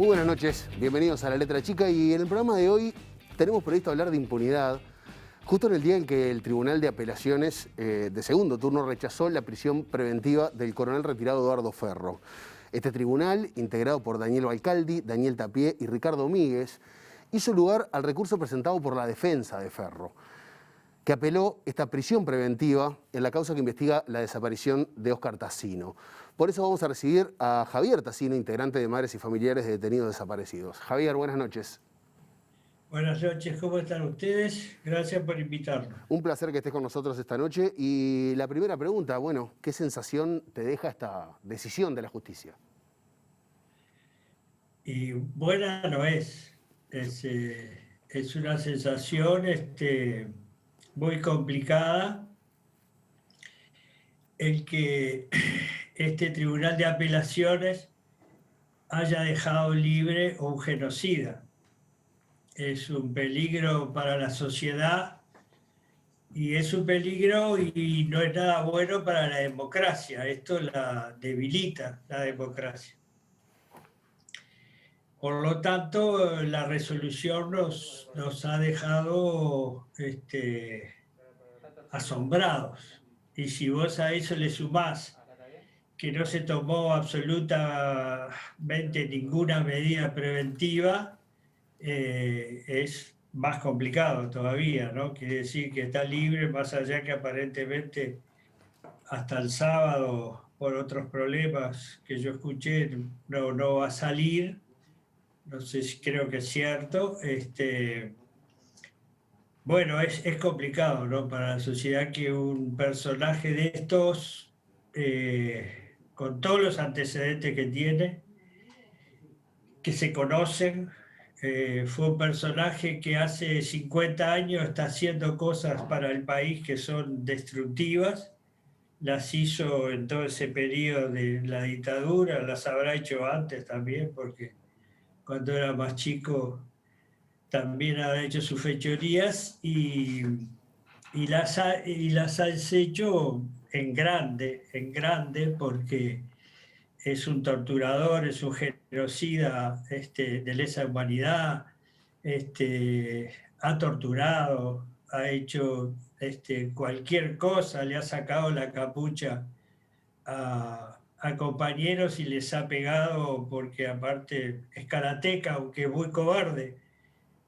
Muy buenas noches, bienvenidos a La Letra Chica y en el programa de hoy tenemos previsto hablar de impunidad justo en el día en que el Tribunal de Apelaciones de segundo turno rechazó la prisión preventiva del coronel retirado Eduardo Ferro. Este tribunal, integrado por Daniel Balcaldi, Daniel Tapié y Ricardo Míguez, hizo lugar al recurso presentado por la defensa de Ferro, que apeló esta prisión preventiva en la causa que investiga la desaparición de Óscar Tassino. Por eso vamos a recibir a Javier Tassino, integrante de Madres y Familiares de Detenidos Desaparecidos. Javier, buenas noches. Buenas noches, ¿cómo están ustedes? Gracias por invitarnos. Un placer que estés con nosotros esta noche. Y la primera pregunta, bueno, ¿qué sensación te deja esta decisión de la justicia? Y buena no es. Es una sensación muy complicada el que este Tribunal de Apelaciones haya dejado libre a un genocida. Es un peligro para la sociedad y es un peligro y no es nada bueno para la democracia. Esto la debilita, la democracia. Por lo tanto, la resolución nos ha dejado asombrados. Y si vos a eso le sumás que no se tomó absolutamente ninguna medida preventiva, es más complicado todavía, ¿no? Quiere decir que está libre, más allá que aparentemente hasta el sábado, por otros problemas que yo escuché, no va a salir. No sé si creo que es cierto. Bueno, es complicado, ¿no? Para la sociedad que un personaje de estos, con todos los antecedentes que tiene, que se conocen, fue un personaje que hace 50 años está haciendo cosas para el país que son destructivas, las hizo en todo ese periodo de la dictadura, las habrá hecho antes también, porque cuando era más chico también ha hecho sus fechorías y las has hecho en grande, porque es un torturador, es un genocida de lesa humanidad, ha torturado, ha hecho cualquier cosa, le ha sacado la capucha a compañeros y les ha pegado, porque aparte es karateca, aunque es muy cobarde,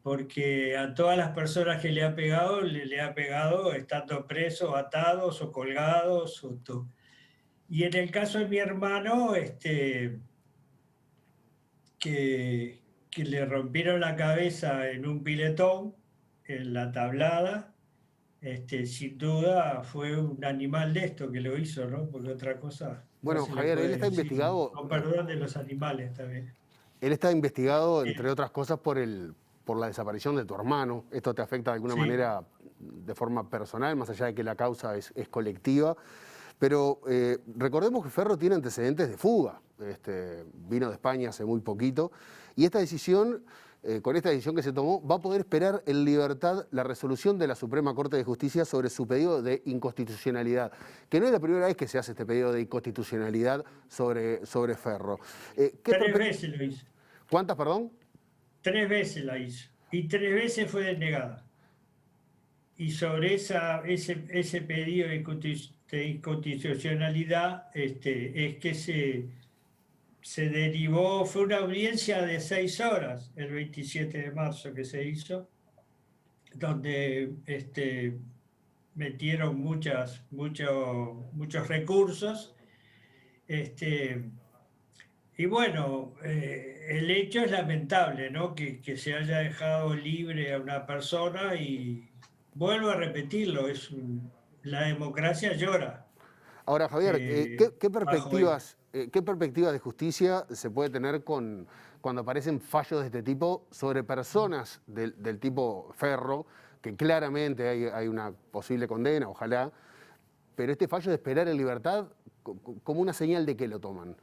porque a todas las personas que le ha pegado, le ha pegado estando presos, atados o colgados. Y en el caso de mi hermano, que le rompieron la cabeza en un piletón, en la tablada, sin duda fue un animal de esto que lo hizo, ¿no? Porque otra cosa no Bueno, se le Javier, él puede está decir, investigado, con perdón de los animales también. él está investigado, entre Eh, otras cosas, por la desaparición de tu hermano. Esto te afecta de alguna Sí. manera de forma personal, más allá de que la causa es colectiva. Pero recordemos que Ferro tiene antecedentes de fuga. Vino de España hace muy poquito. Y esta decisión, con esta decisión que se tomó, va a poder esperar en libertad la resolución de la Suprema Corte de Justicia sobre su pedido de inconstitucionalidad. Que no es la primera vez que se hace este pedido de inconstitucionalidad sobre Ferro. Tres veces lo hizo. ¿Cuántas, perdón? 3 veces la hizo. Y 3 veces fue denegada. Y sobre ese pedido de inconstitucionalidad es que se derivó, fue una audiencia de 6 horas, el 27 de marzo que se hizo, donde metieron muchos recursos. Y bueno, el hecho es lamentable, ¿no? Que se haya dejado libre a una persona y vuelvo a repetirlo, la democracia llora Ahora, Javier, bajo esto. qué perspectivas de justicia se puede tener cuando aparecen fallos de este tipo sobre personas del tipo Ferro, que claramente hay una posible condena, ojalá, pero este fallo de esperar en libertad, como una señal de que lo toman?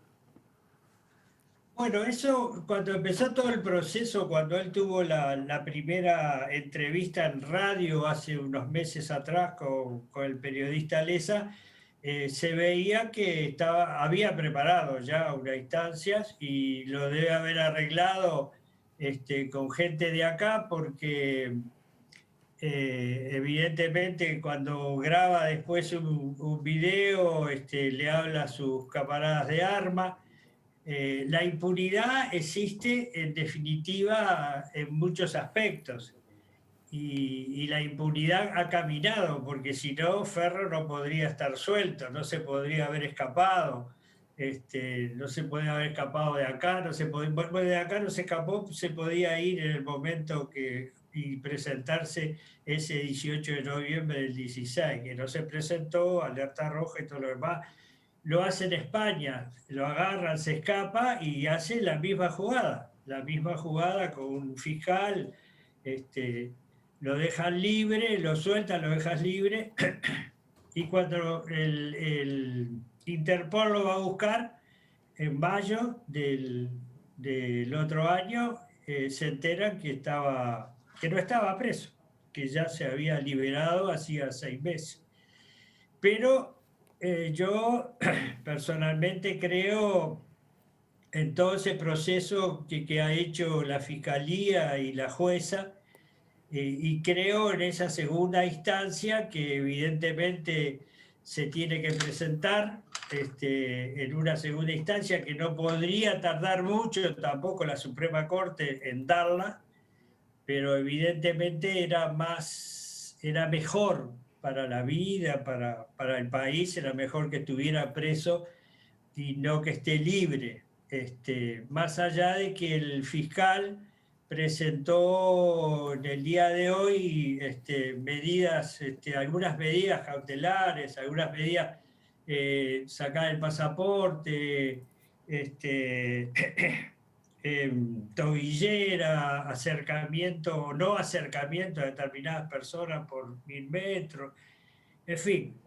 Bueno, eso cuando empezó todo el proceso, cuando él tuvo la primera entrevista en radio hace unos meses atrás con el periodista Lesa, se veía que había preparado ya unas instancias y lo debe haber arreglado con gente de acá porque evidentemente cuando graba después un video, le habla a sus camaradas de armas. La impunidad existe en definitiva en muchos aspectos y la impunidad ha caminado, porque si no, Ferro no podría estar suelto, no se podría haber escapado, no se podía haber escapado de acá, no se podía, bueno, de acá no se escapó, se podía ir en el momento y presentarse ese 18 de noviembre del 16, que no se presentó, alerta roja y todo lo demás. Lo hace en España, lo agarran, se escapa y hace la misma jugada con un fiscal, este, lo dejan libre, lo sueltan, lo dejas libre, y cuando el Interpol lo va a buscar en mayo del otro año, se enteran que no estaba preso, que ya se había liberado hacía 6 meses. Pero yo personalmente creo en todo ese proceso que ha hecho la Fiscalía y la jueza, y creo en esa segunda instancia que evidentemente se tiene que presentar en una segunda instancia que no podría tardar mucho, tampoco la Suprema Corte en darla, pero evidentemente era mejor para la vida, para el país, era mejor que estuviera preso y no que esté libre. Más allá de que el fiscal presentó en el día de hoy medidas, algunas medidas cautelares, algunas medidas, sacar el pasaporte, este, tobillera, acercamiento o no acercamiento a determinadas personas por 1000 metros, en fin,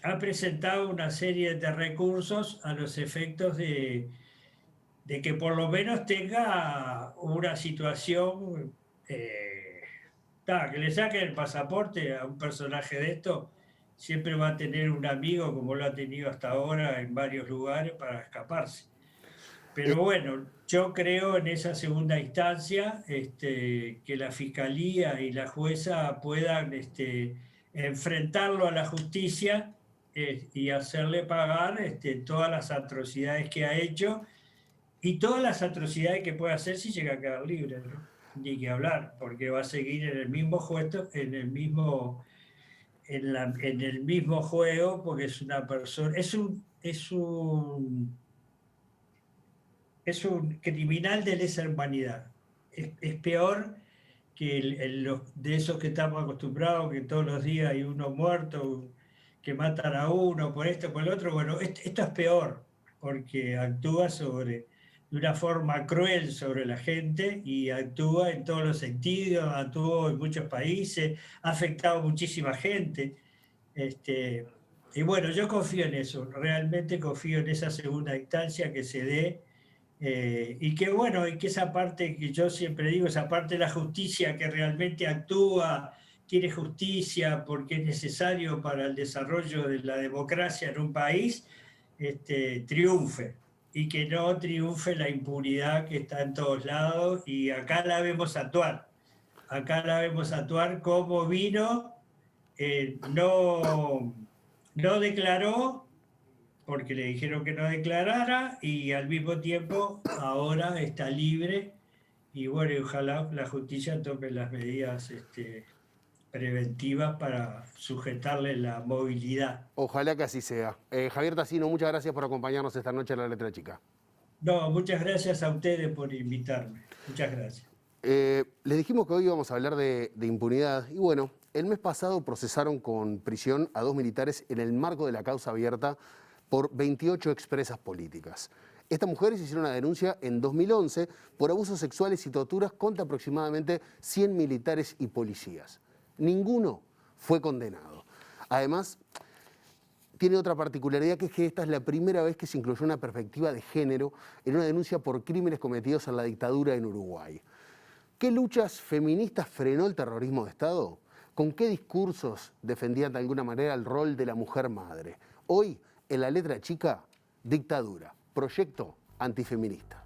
ha presentado una serie de recursos a los efectos de que por lo menos tenga una situación, que le saquen el pasaporte a un personaje de esto, siempre va a tener un amigo como lo ha tenido hasta ahora en varios lugares para escaparse. Eh, Pero bueno, yo creo en esa segunda instancia, que la fiscalía y la jueza puedan enfrentarlo a la justicia, y hacerle pagar todas las atrocidades que ha hecho y todas las atrocidades que puede hacer si llega a quedar libre, ¿no? Ni que hablar, porque va a seguir en el mismo juego, en el mismo juego, porque es una persona, es un criminal de lesa humanidad. Es peor que de esos que estamos acostumbrados, que todos los días hay uno muerto, que matan a uno por esto, por el otro. Bueno, esto es peor, porque actúa de una forma cruel sobre la gente y actúa en todos los sentidos, actuó en muchos países, ha afectado a muchísima gente. Este, y bueno, yo confío en eso, realmente confío en esa segunda instancia que se dé, y que bueno, y que esa parte que yo siempre digo, esa parte de la justicia que realmente actúa, quiere justicia porque es necesario para el desarrollo de la democracia en un país, triunfe. Y que no triunfe la impunidad que está en todos lados. Y acá la vemos actuar. Acá la vemos actuar como vino, no declaró porque le dijeron que no declarara y al mismo tiempo ahora está libre y bueno, y ojalá la justicia tome las medidas preventivas para sujetarle la movilidad. Ojalá que así sea. Javier Tassino, muchas gracias por acompañarnos esta noche en La Letra Chica. No, muchas gracias a ustedes por invitarme. Muchas gracias. Les dijimos que hoy íbamos a hablar de impunidad y bueno, el mes pasado procesaron con prisión a 2 militares en el marco de la causa abierta por 28 expresas políticas. Estas mujeres hicieron una denuncia en 2011 por abusos sexuales y torturas contra aproximadamente 100 militares y policías. Ninguno fue condenado. Además, tiene otra particularidad, que es que esta es la primera vez que se incluyó una perspectiva de género en una denuncia por crímenes cometidos en la dictadura en Uruguay. ¿Qué luchas feministas frenó el terrorismo de Estado? ¿Con qué discursos defendían de alguna manera el rol de la mujer madre? Hoy, en la letra chica, dictadura, proyecto antifeminista.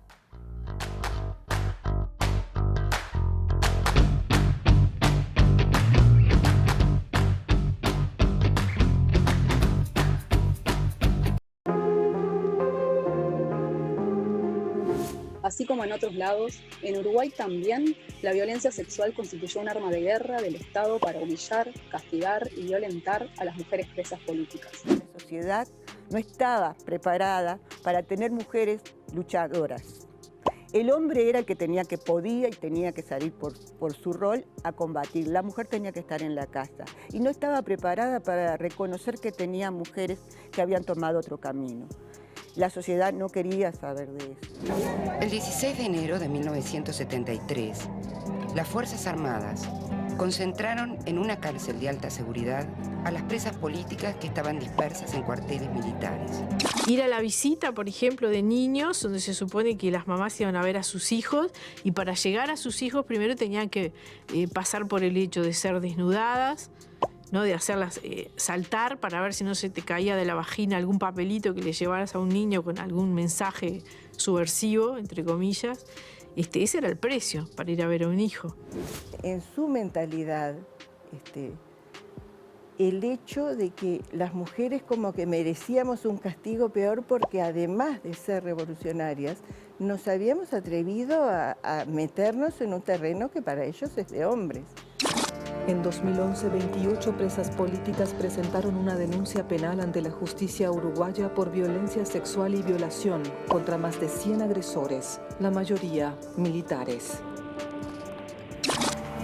Así como en otros lados, en Uruguay también la violencia sexual constituyó un arma de guerra del Estado para humillar, castigar y violentar a las mujeres presas políticas. La sociedad no estaba preparada para tener mujeres luchadoras. El hombre era el que podía y tenía que salir por su rol a combatir. La mujer tenía que estar en la casa y no estaba preparada para reconocer que tenía mujeres que habían tomado otro camino. La sociedad no quería saber de eso. El 16 de enero de 1973, las Fuerzas Armadas concentraron en una cárcel de alta seguridad a las presas políticas que estaban dispersas en cuarteles militares. Ir a la visita, por ejemplo, de niños, donde se supone que las mamás iban a ver a sus hijos, y para llegar a sus hijos primero tenían que pasar por el hecho de ser desnudadas, ¿no? De hacerlas saltar para ver si no se te caía de la vagina algún papelito que le llevaras a un niño con algún mensaje subversivo, entre comillas. Ese era el precio para ir a ver a un hijo. En su mentalidad, el hecho de que las mujeres como que merecíamos un castigo peor porque además de ser revolucionarias, nos habíamos atrevido a meternos en un terreno que para ellos es de hombres. En 2011, 28 presas políticas presentaron una denuncia penal ante la justicia uruguaya por violencia sexual y violación contra más de 100 agresores, la mayoría militares.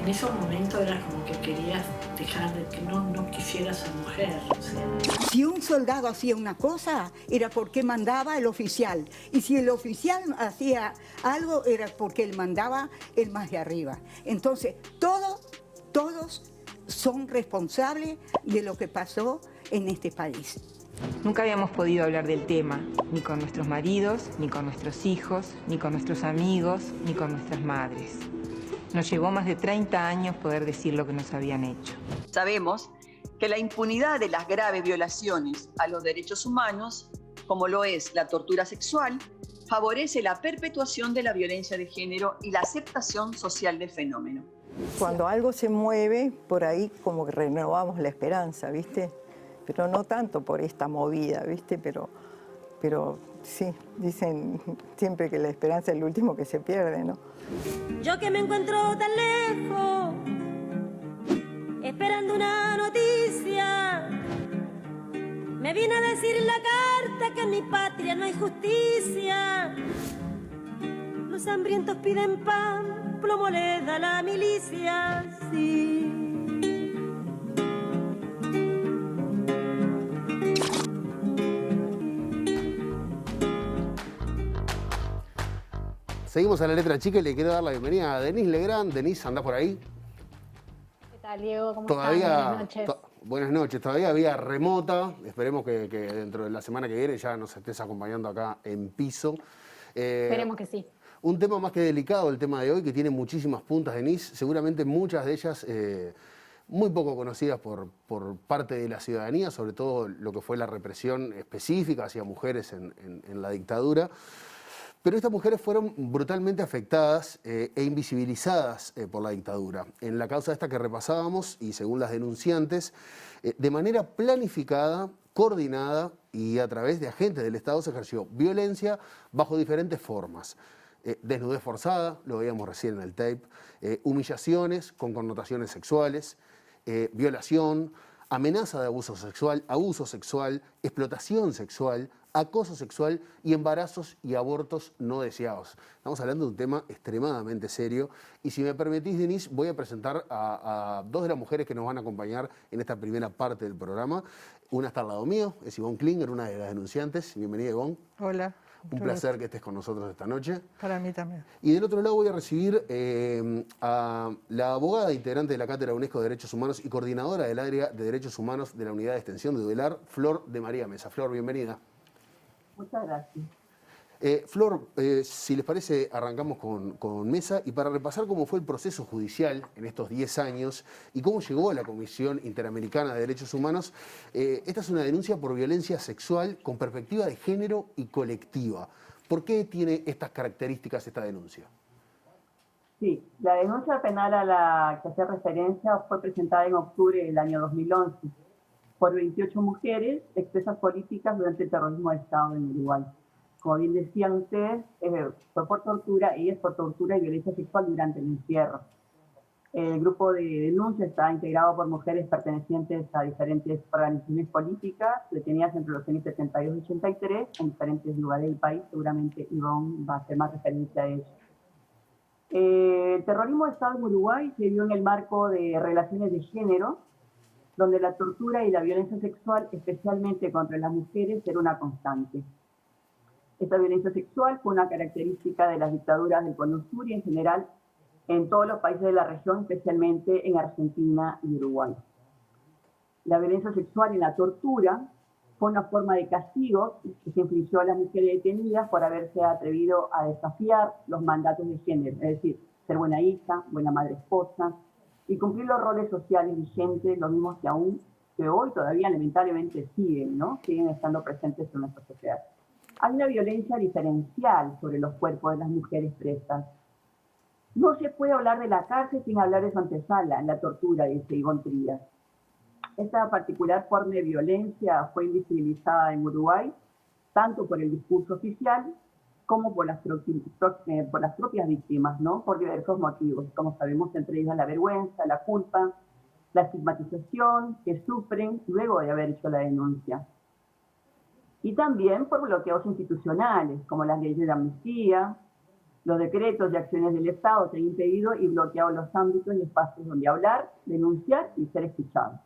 En esos momentos era como que querías dejar de que no quisieras ser mujer. O sea. Si un soldado hacía una cosa, era porque mandaba el oficial. Y si el oficial hacía algo, era porque él mandaba el más de arriba. Entonces, todos son responsables de lo que pasó en este país. Nunca habíamos podido hablar del tema, ni con nuestros maridos, ni con nuestros hijos, ni con nuestros amigos, ni con nuestras madres. Nos llevó más de 30 años poder decir lo que nos habían hecho. Sabemos que la impunidad de las graves violaciones a los derechos humanos, como lo es la tortura sexual, favorece la perpetuación de la violencia de género y la aceptación social del fenómeno. Cuando algo se mueve, por ahí como que renovamos la esperanza, ¿viste? Pero no tanto por esta movida, ¿viste? Pero sí, dicen siempre que la esperanza es el último que se pierde, ¿no? Yo que me encuentro tan lejos, esperando una noticia, me vine a decir en la carta que en mi patria no hay justicia. Los hambrientos piden pan, plomo le da la milicia, sí. Seguimos a la letra chica y le quiero dar la bienvenida a Denise Legrand. Denise, ¿andás por ahí? ¿Qué tal, Diego? ¿Cómo estás? Buenas noches. Buenas noches. Todavía vía remota. Esperemos que dentro de la semana que viene ya nos estés acompañando acá en piso. Esperemos que sí. Un tema más que delicado, el tema de hoy, que tiene muchísimas puntas, Denise. Seguramente muchas de ellas muy poco conocidas por parte de la ciudadanía, sobre todo lo que fue la represión específica hacia mujeres en la dictadura. Pero estas mujeres fueron brutalmente afectadas e invisibilizadas por la dictadura. En la causa esta que repasábamos, y según las denunciantes, de manera planificada, coordinada y a través de agentes del Estado se ejerció violencia bajo diferentes formas. Desnudez forzada, lo veíamos recién en el tape, humillaciones con connotaciones sexuales, violación, amenaza de abuso sexual, explotación sexual, acoso sexual y embarazos y abortos no deseados. Estamos hablando de un tema extremadamente serio y si me permitís, Denise, voy a presentar a dos de las mujeres que nos van a acompañar en esta primera parte del programa. Una está al lado mío, es Ivonne Klinger, una de las denunciantes. Bienvenida, Ivonne. Hola. Un placer que estés con nosotros esta noche. Para mí también. Y del otro lado voy a recibir a la abogada integrante de la Cátedra UNESCO de Derechos Humanos y coordinadora del área de Derechos Humanos de la Unidad de Extensión de Duelar, Flor de María Mesa. Flor, bienvenida. Muchas gracias. Flor, si les parece, arrancamos con Mesa y para repasar cómo fue el proceso judicial en estos 10 años y cómo llegó a la Comisión Interamericana de Derechos Humanos. Esta es una denuncia por violencia sexual con perspectiva de género y colectiva. ¿Por qué tiene estas características esta denuncia? Sí, la denuncia penal a la que hace referencia fue presentada en octubre del año 2011 por 28 mujeres expresas políticas durante el terrorismo de Estado en Uruguay. Como bien decían ustedes, fue por tortura y es por tortura y violencia sexual durante el encierro. El grupo de denuncia está integrado por mujeres pertenecientes a diferentes organizaciones políticas, detenidas entre los años 72 y 83 en diferentes lugares del país. Seguramente Ivonne va a hacer más referencia a ello. El terrorismo de Estado en Uruguay se dio en el marco de relaciones de género, donde la tortura y la violencia sexual, especialmente contra las mujeres, era una constante. Esta violencia sexual fue una característica de las dictaduras del Cono Sur y en general en todos los países de la región, especialmente en Argentina y Uruguay. La violencia sexual y la tortura fue una forma de castigo que se infligió a las mujeres detenidas por haberse atrevido a desafiar los mandatos de género, es decir, ser buena hija, buena madre esposa, y cumplir los roles sociales vigentes, los mismos que hoy todavía lamentablemente siguen estando presentes en nuestra sociedad. Hay una violencia diferencial sobre los cuerpos de las mujeres presas. No se puede hablar de la cárcel sin hablar de su antesala, la tortura, dice Ivonne Trías. Esta particular forma de violencia fue invisibilizada en Uruguay, tanto por el discurso oficial como por las propias víctimas, por diversos motivos. Como sabemos, entre ellas la vergüenza, la culpa, la estigmatización que sufren luego de haber hecho la denuncia. Y también por bloqueos institucionales, como las leyes de amnistía, los decretos y acciones del Estado que han impedido y bloqueado los ámbitos y espacios donde hablar, denunciar y ser escuchados.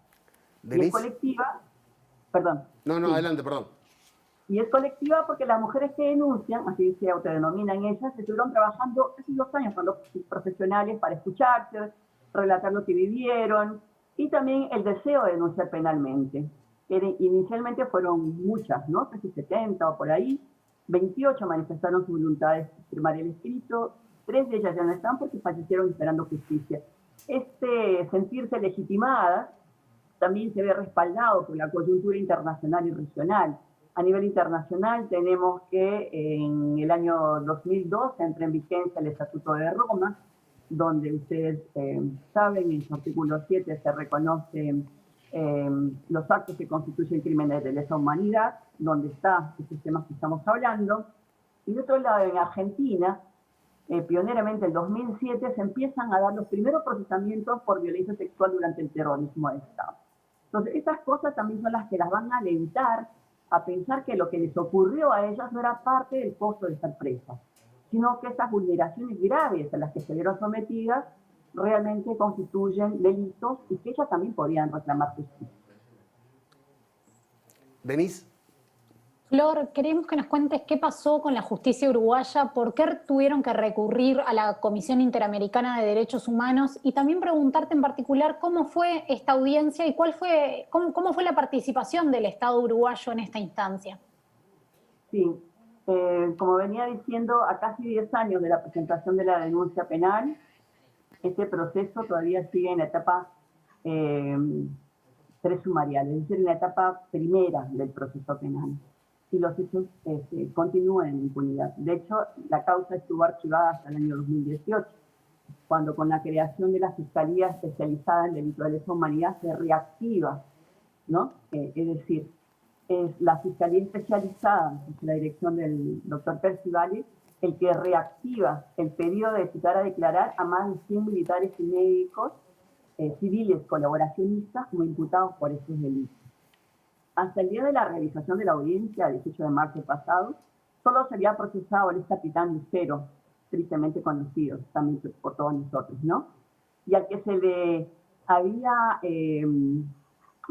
Y es colectiva, perdón. No, sí. Adelante, perdón. Y es colectiva porque las mujeres que denuncian, así se autodenominan ellas, estuvieron trabajando casi 2 años con los profesionales para escucharse, relatar lo que vivieron y también el deseo de denunciar penalmente. Inicialmente fueron muchas, casi 70 o por ahí. 28 manifestaron su voluntad de firmar el escrito, 3 de ellas ya no están porque fallecieron esperando justicia. Este sentirse legitimada también se ve respaldado por la coyuntura internacional y regional. A nivel internacional tenemos que en el año 2002 entra en vigencia el Estatuto de Roma, donde ustedes saben, en su artículo 7 se reconocen los actos que constituyen crímenes de lesa humanidad, donde está estos temas que estamos hablando. Y de otro lado, en Argentina, pioneramente en 2007, se empiezan a dar los primeros procesamientos por violencia sexual durante el terrorismo de Estado. Entonces, estas cosas también son las que las van a alentar a pensar que lo que les ocurrió a ellas no era parte del costo de estar presas, sino que estas vulneraciones graves a las que se vieron sometidas realmente constituyen delitos y que ellas también podían reclamar justicia. Denise. Flor, queremos que nos cuentes qué pasó con la justicia uruguaya, por qué tuvieron que recurrir a la Comisión Interamericana de Derechos Humanos y también preguntarte en particular cómo fue esta audiencia y cómo fue la participación del Estado uruguayo en esta instancia. Sí, como venía diciendo, a casi 10 años de la presentación de la denuncia penal, este proceso todavía sigue en la etapa presumarial, es decir, en la etapa primera del proceso penal. Y los hechos continúan en impunidad. De hecho, la causa estuvo archivada hasta el año 2018, cuando con la creación de la Fiscalía Especializada en Delitos de Lesa Humanidad se reactiva, es decir, es la Fiscalía Especializada, la dirección del doctor Percivali, el que reactiva el pedido de citar a declarar a más de 100 militares y médicos civiles colaboracionistas como imputados por estos delitos. Hasta el día de la realización de la audiencia, el 18 de marzo pasado, solo se había procesado el capitán Lucero, tristemente conocido también por todos nosotros, y al que se le había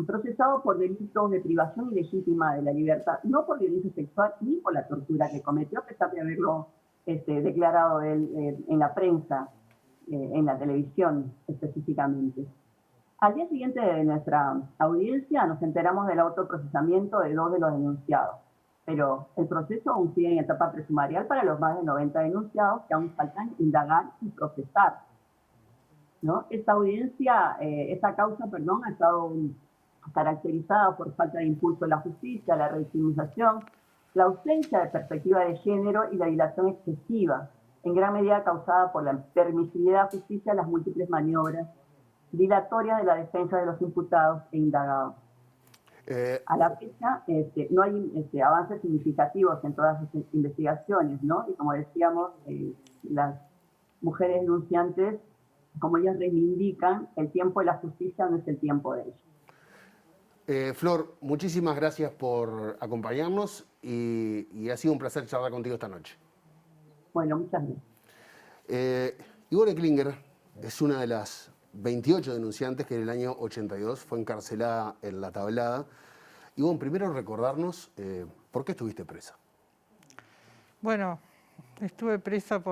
procesado por delitos de privación ilegítima de la libertad, no por violencia sexual ni por la tortura que cometió, a pesar de haberlo declarado él en la prensa, en la televisión específicamente. Al día siguiente de nuestra audiencia nos enteramos del autoprocesamiento de 2 de los denunciados, pero el proceso aún sigue en etapa presumarial para los más de 90 denunciados que aún faltan indagar y procesar, ¿no? Esta causa, ha estado caracterizada por falta de impulso en la justicia, la revictimización, la ausencia de perspectiva de género y la dilación excesiva, en gran medida causada por la permisividad de la justicia y las múltiples maniobras dilatorias de la defensa de los imputados e indagados. A la fecha no hay avances significativos en todas estas investigaciones, ¿no? Y como decíamos, las mujeres denunciantes, como ellas reivindican, el tiempo de la justicia no es el tiempo de ellos. Flor, muchísimas gracias por acompañarnos y ha sido un placer charlar contigo esta noche. Bueno, muchas gracias. Ivonne Klinger es una de las 28 denunciantes que en el año 82 fue encarcelada en La Tablada. Ivonne, primero recordarnos por qué estuviste presa. Bueno, estuve presa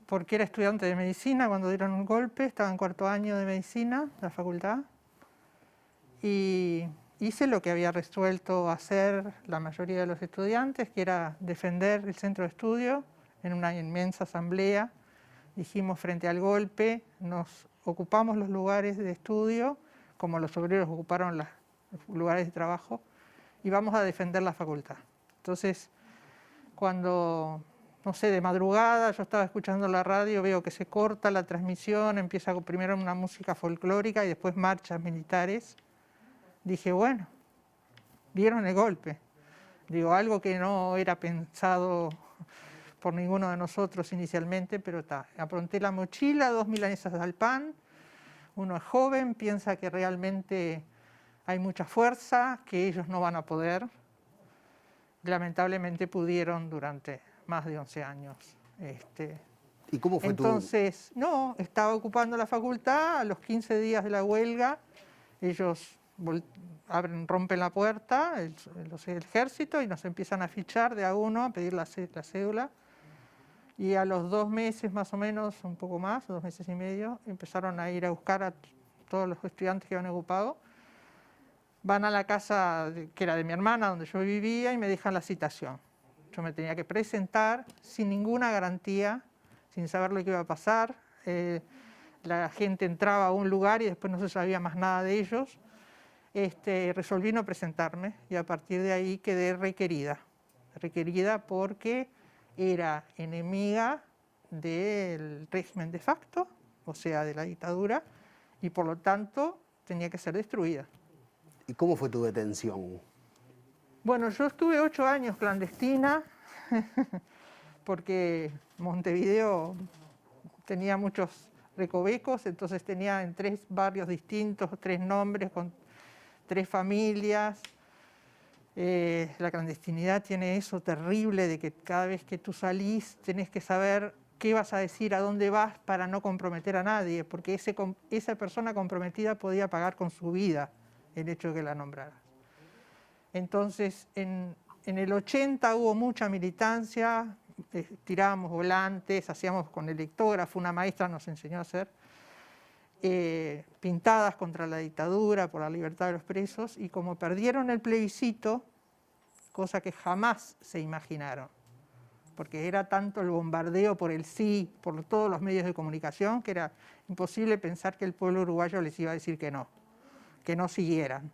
porque era estudiante de medicina cuando dieron un golpe, estaba en cuarto año de medicina, la facultad, y hice lo que había resuelto hacer la mayoría de los estudiantes, que era defender el centro de estudio en una inmensa asamblea. Dijimos, frente al golpe, nos ocupamos los lugares de estudio, como los obreros ocuparon los lugares de trabajo, y vamos a defender la facultad. Entonces, cuando, no sé, de madrugada, yo estaba escuchando la radio, veo que se corta la transmisión, empieza primero una música folclórica y después marchas militares. Dije, bueno, dieron el golpe. Digo, algo que no era pensado por ninguno de nosotros inicialmente, pero está. Apronté la mochila, 2 milanesas al pan. Uno es joven, piensa que realmente hay mucha fuerza, que ellos no van a poder. Lamentablemente pudieron durante más de 11 años. ¿Y cómo fue Entonces, no, estaba ocupando la facultad, a los 15 días de la huelga, ellos rompen la puerta, el ejército, y nos empiezan a fichar de a uno, a pedir la cédula. Y a los 2 meses más o menos, un poco más, 2 meses y medio, empezaron a ir a buscar a todos los estudiantes que habían ocupado. Van a la casa que era de mi hermana, donde yo vivía, y me dejan la citación. Yo me tenía que presentar sin ninguna garantía, sin saber lo que iba a pasar. La gente entraba a un lugar y después no se sabía más nada de ellos. Resolví no presentarme y a partir de ahí quedé requerida. Requerida porque era enemiga del régimen de facto, o sea, de la dictadura, y por lo tanto tenía que ser destruida. ¿Y cómo fue tu detención? Bueno, yo estuve 8 años clandestina, porque Montevideo tenía muchos recovecos, entonces tenía en 3 barrios distintos, 3 nombres, con 3 familias. La clandestinidad tiene eso terrible de que cada vez que tú salís tenés que saber qué vas a decir, a dónde vas para no comprometer a nadie, porque esa persona comprometida podía pagar con su vida el hecho de que la nombraras. Entonces, en el 80 hubo mucha militancia, tirábamos volantes, hacíamos con el lectógrafo, una maestra nos enseñó a hacer, pintadas contra la dictadura, por la libertad de los presos, y como perdieron el plebiscito, cosa que jamás se imaginaron, porque era tanto el bombardeo por el sí, por todos los medios de comunicación, que era imposible pensar que el pueblo uruguayo les iba a decir que no siguieran.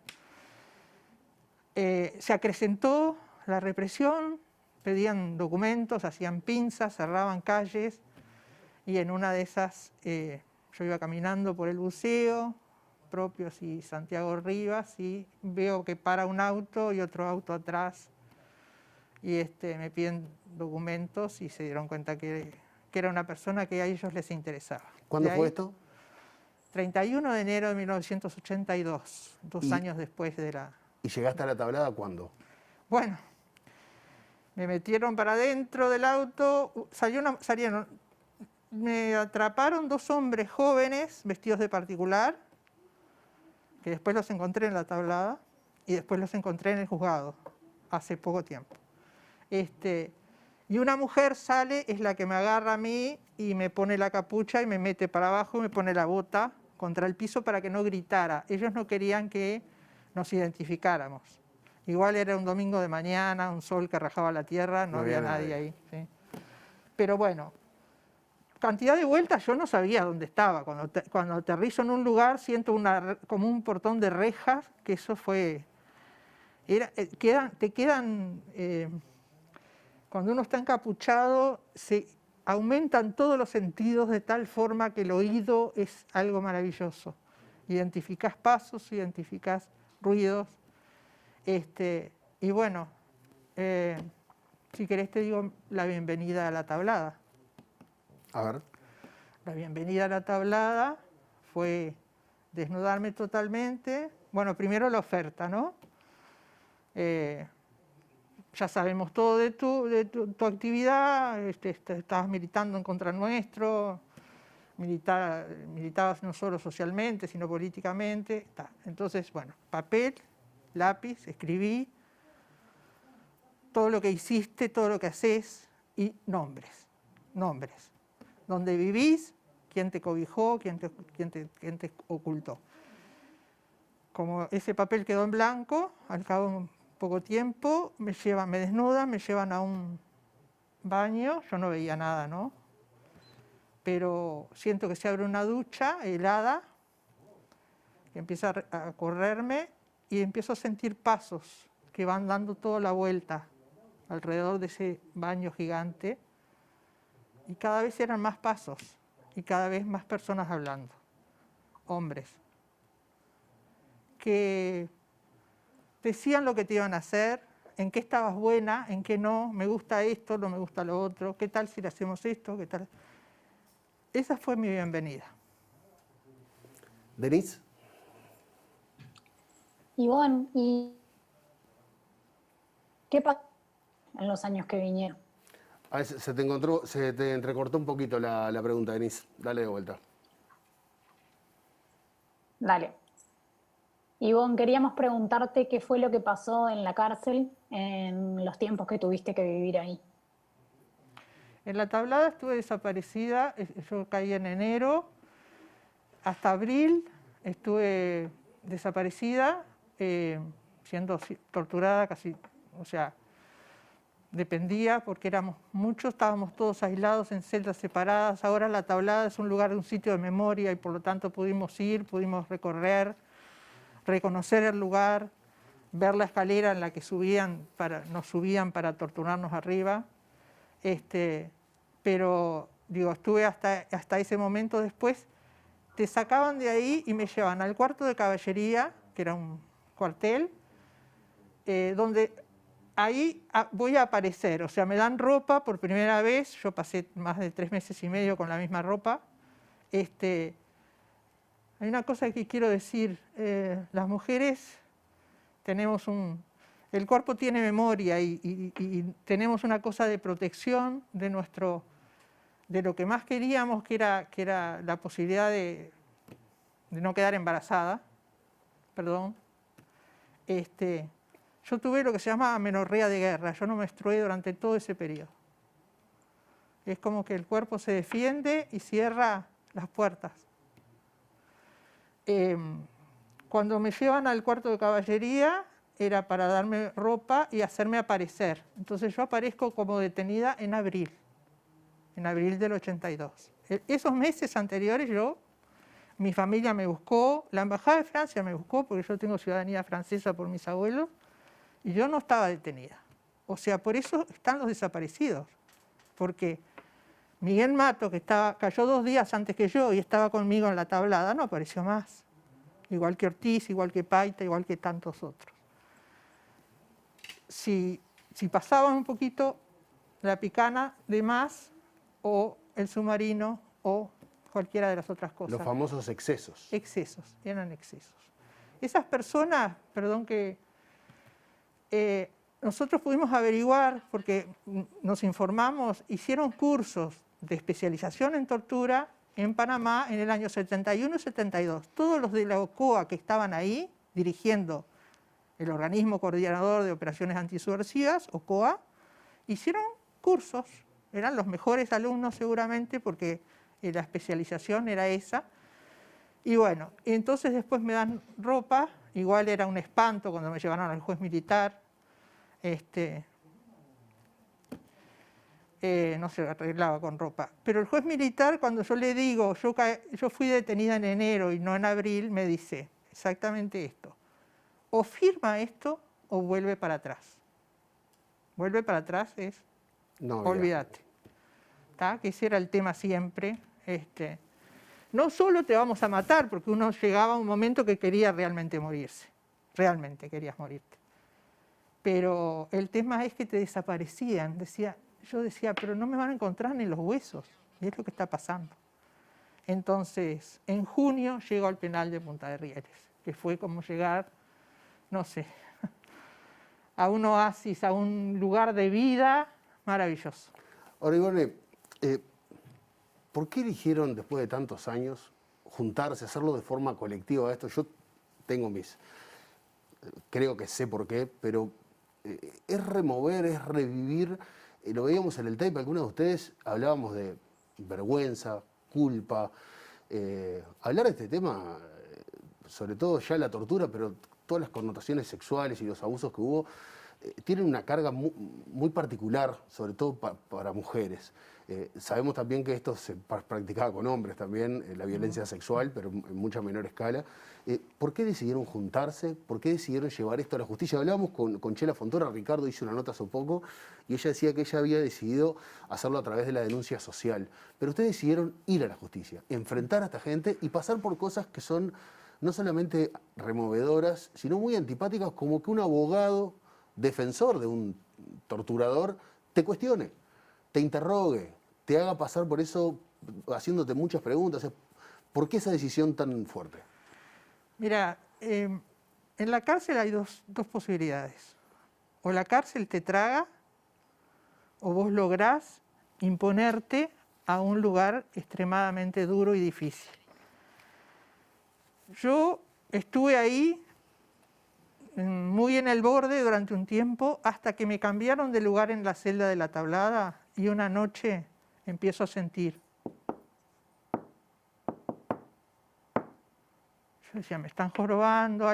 Se acrecentó la represión, pedían documentos, hacían pinzas, cerraban calles, y en una de esas yo iba caminando por el buceo, Propios y Santiago Rivas, y veo que para un auto y otro auto atrás, y me piden documentos y se dieron cuenta que era una persona que a ellos les interesaba. ¿Cuándo fue esto? 31 de enero de 1982, 2 años después de la... ¿Y llegaste a La Tablada cuándo? Bueno, me metieron para adentro del auto, me atraparon 2 hombres jóvenes vestidos de particular, que después los encontré en La Tablada y después los encontré en el juzgado, hace poco tiempo. Y una mujer sale, es la que me agarra a mí y me pone la capucha y me mete para abajo y me pone la bota contra el piso para que no gritara. Ellos no querían que nos identificáramos. Igual era un domingo de mañana, un sol que rajaba la tierra, no había nadie ahí. ¿Sí? Pero bueno, cantidad de vueltas yo no sabía dónde estaba. Cuando aterrizo en un lugar siento como un portón de rejas, que eso fue... cuando uno está encapuchado, se aumentan todos los sentidos de tal forma que el oído es algo maravilloso. Identificás pasos, identificás ruidos. Y bueno, si querés te digo la bienvenida a la tablada. A ver. La bienvenida a la tablada fue desnudarme totalmente. Bueno, primero la oferta, ¿no? Ya sabemos todo de tu actividad, estabas militando en contra nuestro, militabas no solo socialmente, sino políticamente. Entonces, bueno, papel, lápiz, escribí todo lo que hiciste, todo lo que haces y nombres. Dónde vivís, quién te cobijó, quién te ocultó. Como ese papel quedó en blanco, al cabo de un poco tiempo me desnudan, me llevan a un baño, yo no veía nada, ¿no? Pero siento que se abre una ducha helada, que empieza a correrme y empiezo a sentir pasos que van dando toda la vuelta alrededor de ese baño gigante. Y cada vez eran más pasos y cada vez más personas hablando, hombres, que decían lo que te iban a hacer, en qué estabas buena, en qué no, me gusta esto, no me gusta lo otro, qué tal si le hacemos esto, qué tal. Esa fue mi bienvenida. ¿Denise? Ivonne, ¿y qué pasó en los años que vinieron? A ver, se te entrecortó un poquito la pregunta, Denise. Dale de vuelta. Dale. Ivonne, queríamos preguntarte qué fue lo que pasó en la cárcel en los tiempos que tuviste que vivir ahí. En la tablada estuve desaparecida, yo caí en enero, hasta abril estuve desaparecida, siendo torturada casi, o sea, dependía porque éramos muchos, estábamos todos aislados en celdas separadas. Ahora la tablada es un lugar, un sitio de memoria y por lo tanto pudimos ir, pudimos recorrer, reconocer el lugar, ver la escalera en la que nos subían para torturarnos arriba. Pero digo, estuve hasta ese momento. Después te sacaban de ahí y me llevan al cuarto de caballería, que era un cuartel, donde ahí voy a aparecer, o sea, me dan ropa por primera vez, yo pasé más de 3 meses y medio con la misma ropa. Hay una cosa que quiero decir, las mujeres tenemos el cuerpo tiene memoria y tenemos una cosa de protección de lo que más queríamos, que era la posibilidad de no quedar embarazada, perdón. Yo tuve lo que se llama amenorrea de guerra, yo no menstrué durante todo ese periodo. Es como que el cuerpo se defiende y cierra las puertas. Cuando me llevan al cuarto de caballería era para darme ropa y hacerme aparecer. Entonces yo aparezco como detenida en abril del 82. Esos meses anteriores mi familia me buscó, la Embajada de Francia me buscó porque yo tengo ciudadanía francesa por mis abuelos y yo no estaba detenida. O sea, por eso están los desaparecidos, porque Miguel Mato, que cayó 2 días antes que yo y estaba conmigo en la tablada, no apareció más. Igual que Ortiz, igual que Paita, igual que tantos otros. Si pasaban un poquito la picana de más, o el submarino, o cualquiera de las otras cosas. Los famosos excesos. Eran excesos. Esas personas, perdón que... nosotros pudimos averiguar, porque nos informamos, hicieron cursos de especialización en tortura en Panamá en el año 71 y 72. Todos los de la OCOA que estaban ahí, dirigiendo el Organismo Coordinador de Operaciones Antisubversivas, OCOA, hicieron cursos, eran los mejores alumnos seguramente porque la especialización era esa. Y bueno, entonces después me dan ropa igual era un espanto cuando me llevaron al juez militar. No se arreglaba con ropa. Pero el juez militar, cuando yo le digo, yo fui detenida en enero y no en abril, me dice exactamente esto. O firma esto o vuelve para atrás. Vuelve para atrás es, no, olvídate. Que ese era el tema siempre. No solo te vamos a matar, porque uno llegaba a un momento que quería realmente morirse. Realmente querías morirte. Pero el tema es que te desaparecían. Yo decía, pero no me van a encontrar ni los huesos. Y es lo que está pasando. Entonces, en junio llego al penal de Punta de Rieles, que fue como llegar, no sé, a un oasis, a un lugar de vida maravilloso. Ahora, Ivone, ¿por qué eligieron, después de tantos años, juntarse, hacerlo de forma colectiva esto? Yo tengo creo que sé por qué, pero es remover, es revivir. Lo veíamos en el tape, algunos de ustedes hablábamos de vergüenza, culpa. Hablar de este tema, sobre todo ya la tortura, pero todas las connotaciones sexuales y los abusos que hubo, tienen una carga muy particular, sobre todo para mujeres. Sabemos también que esto se practicaba con hombres también, la violencia sexual, pero en mucha menor escala. ¿Por qué decidieron juntarse? ¿Por qué decidieron llevar esto a la justicia? Hablábamos con Chela Fontora, Ricardo hizo una nota hace poco, y ella decía que ella había decidido hacerlo a través de la denuncia social. Pero ustedes decidieron ir a la justicia, enfrentar a esta gente y pasar por cosas que son no solamente removedoras, sino muy antipáticas, como que un abogado defensor de un torturador te cuestione, te interrogue, te haga pasar por eso haciéndote muchas preguntas. ¿Por qué esa decisión tan fuerte? Mira, en la cárcel hay dos posibilidades. O la cárcel te traga, o vos lográs imponerte a un lugar extremadamente duro y difícil. Yo estuve ahí muy en el borde durante un tiempo hasta que me cambiaron de lugar en la celda de la Tablada y una noche empiezo a sentir. Yo decía, me están jorobando,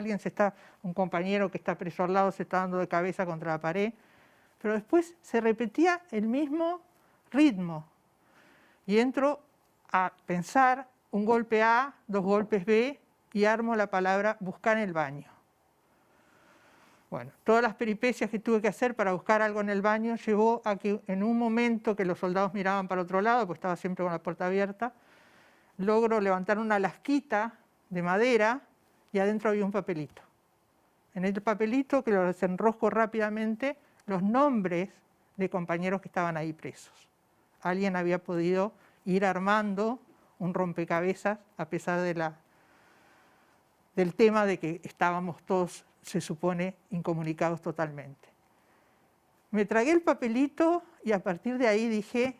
un compañero que está preso al lado se está dando de cabeza contra la pared, pero después se repetía el mismo ritmo y entro a pensar un golpe A, 2 golpes B y armo la palabra buscar en el baño. Bueno, todas las peripecias que tuve que hacer para buscar algo en el baño llevó a que en un momento que los soldados miraban para otro lado, pues estaba siempre con la puerta abierta, logro levantar una lasquita de madera y adentro había un papelito. En el papelito, que lo desenrosco rápidamente, los nombres de compañeros que estaban ahí presos. Alguien había podido ir armando un rompecabezas a pesar del tema de que estábamos todos, se supone, incomunicados totalmente. Me tragué el papelito y a partir de ahí dije,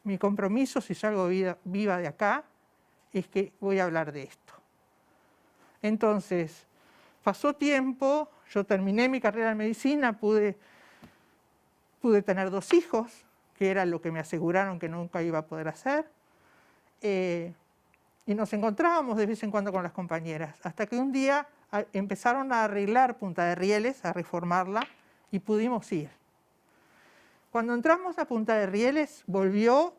mi compromiso, si salgo viva de acá, es que voy a hablar de esto. Entonces, pasó tiempo, yo terminé mi carrera en medicina, pude tener 2 hijos, que era lo que me aseguraron que nunca iba a poder hacer, y nos encontrábamos de vez en cuando con las compañeras, hasta que un día empezaron a arreglar Punta de Rieles, a reformarla, y pudimos ir. Cuando entramos a Punta de Rieles, volvió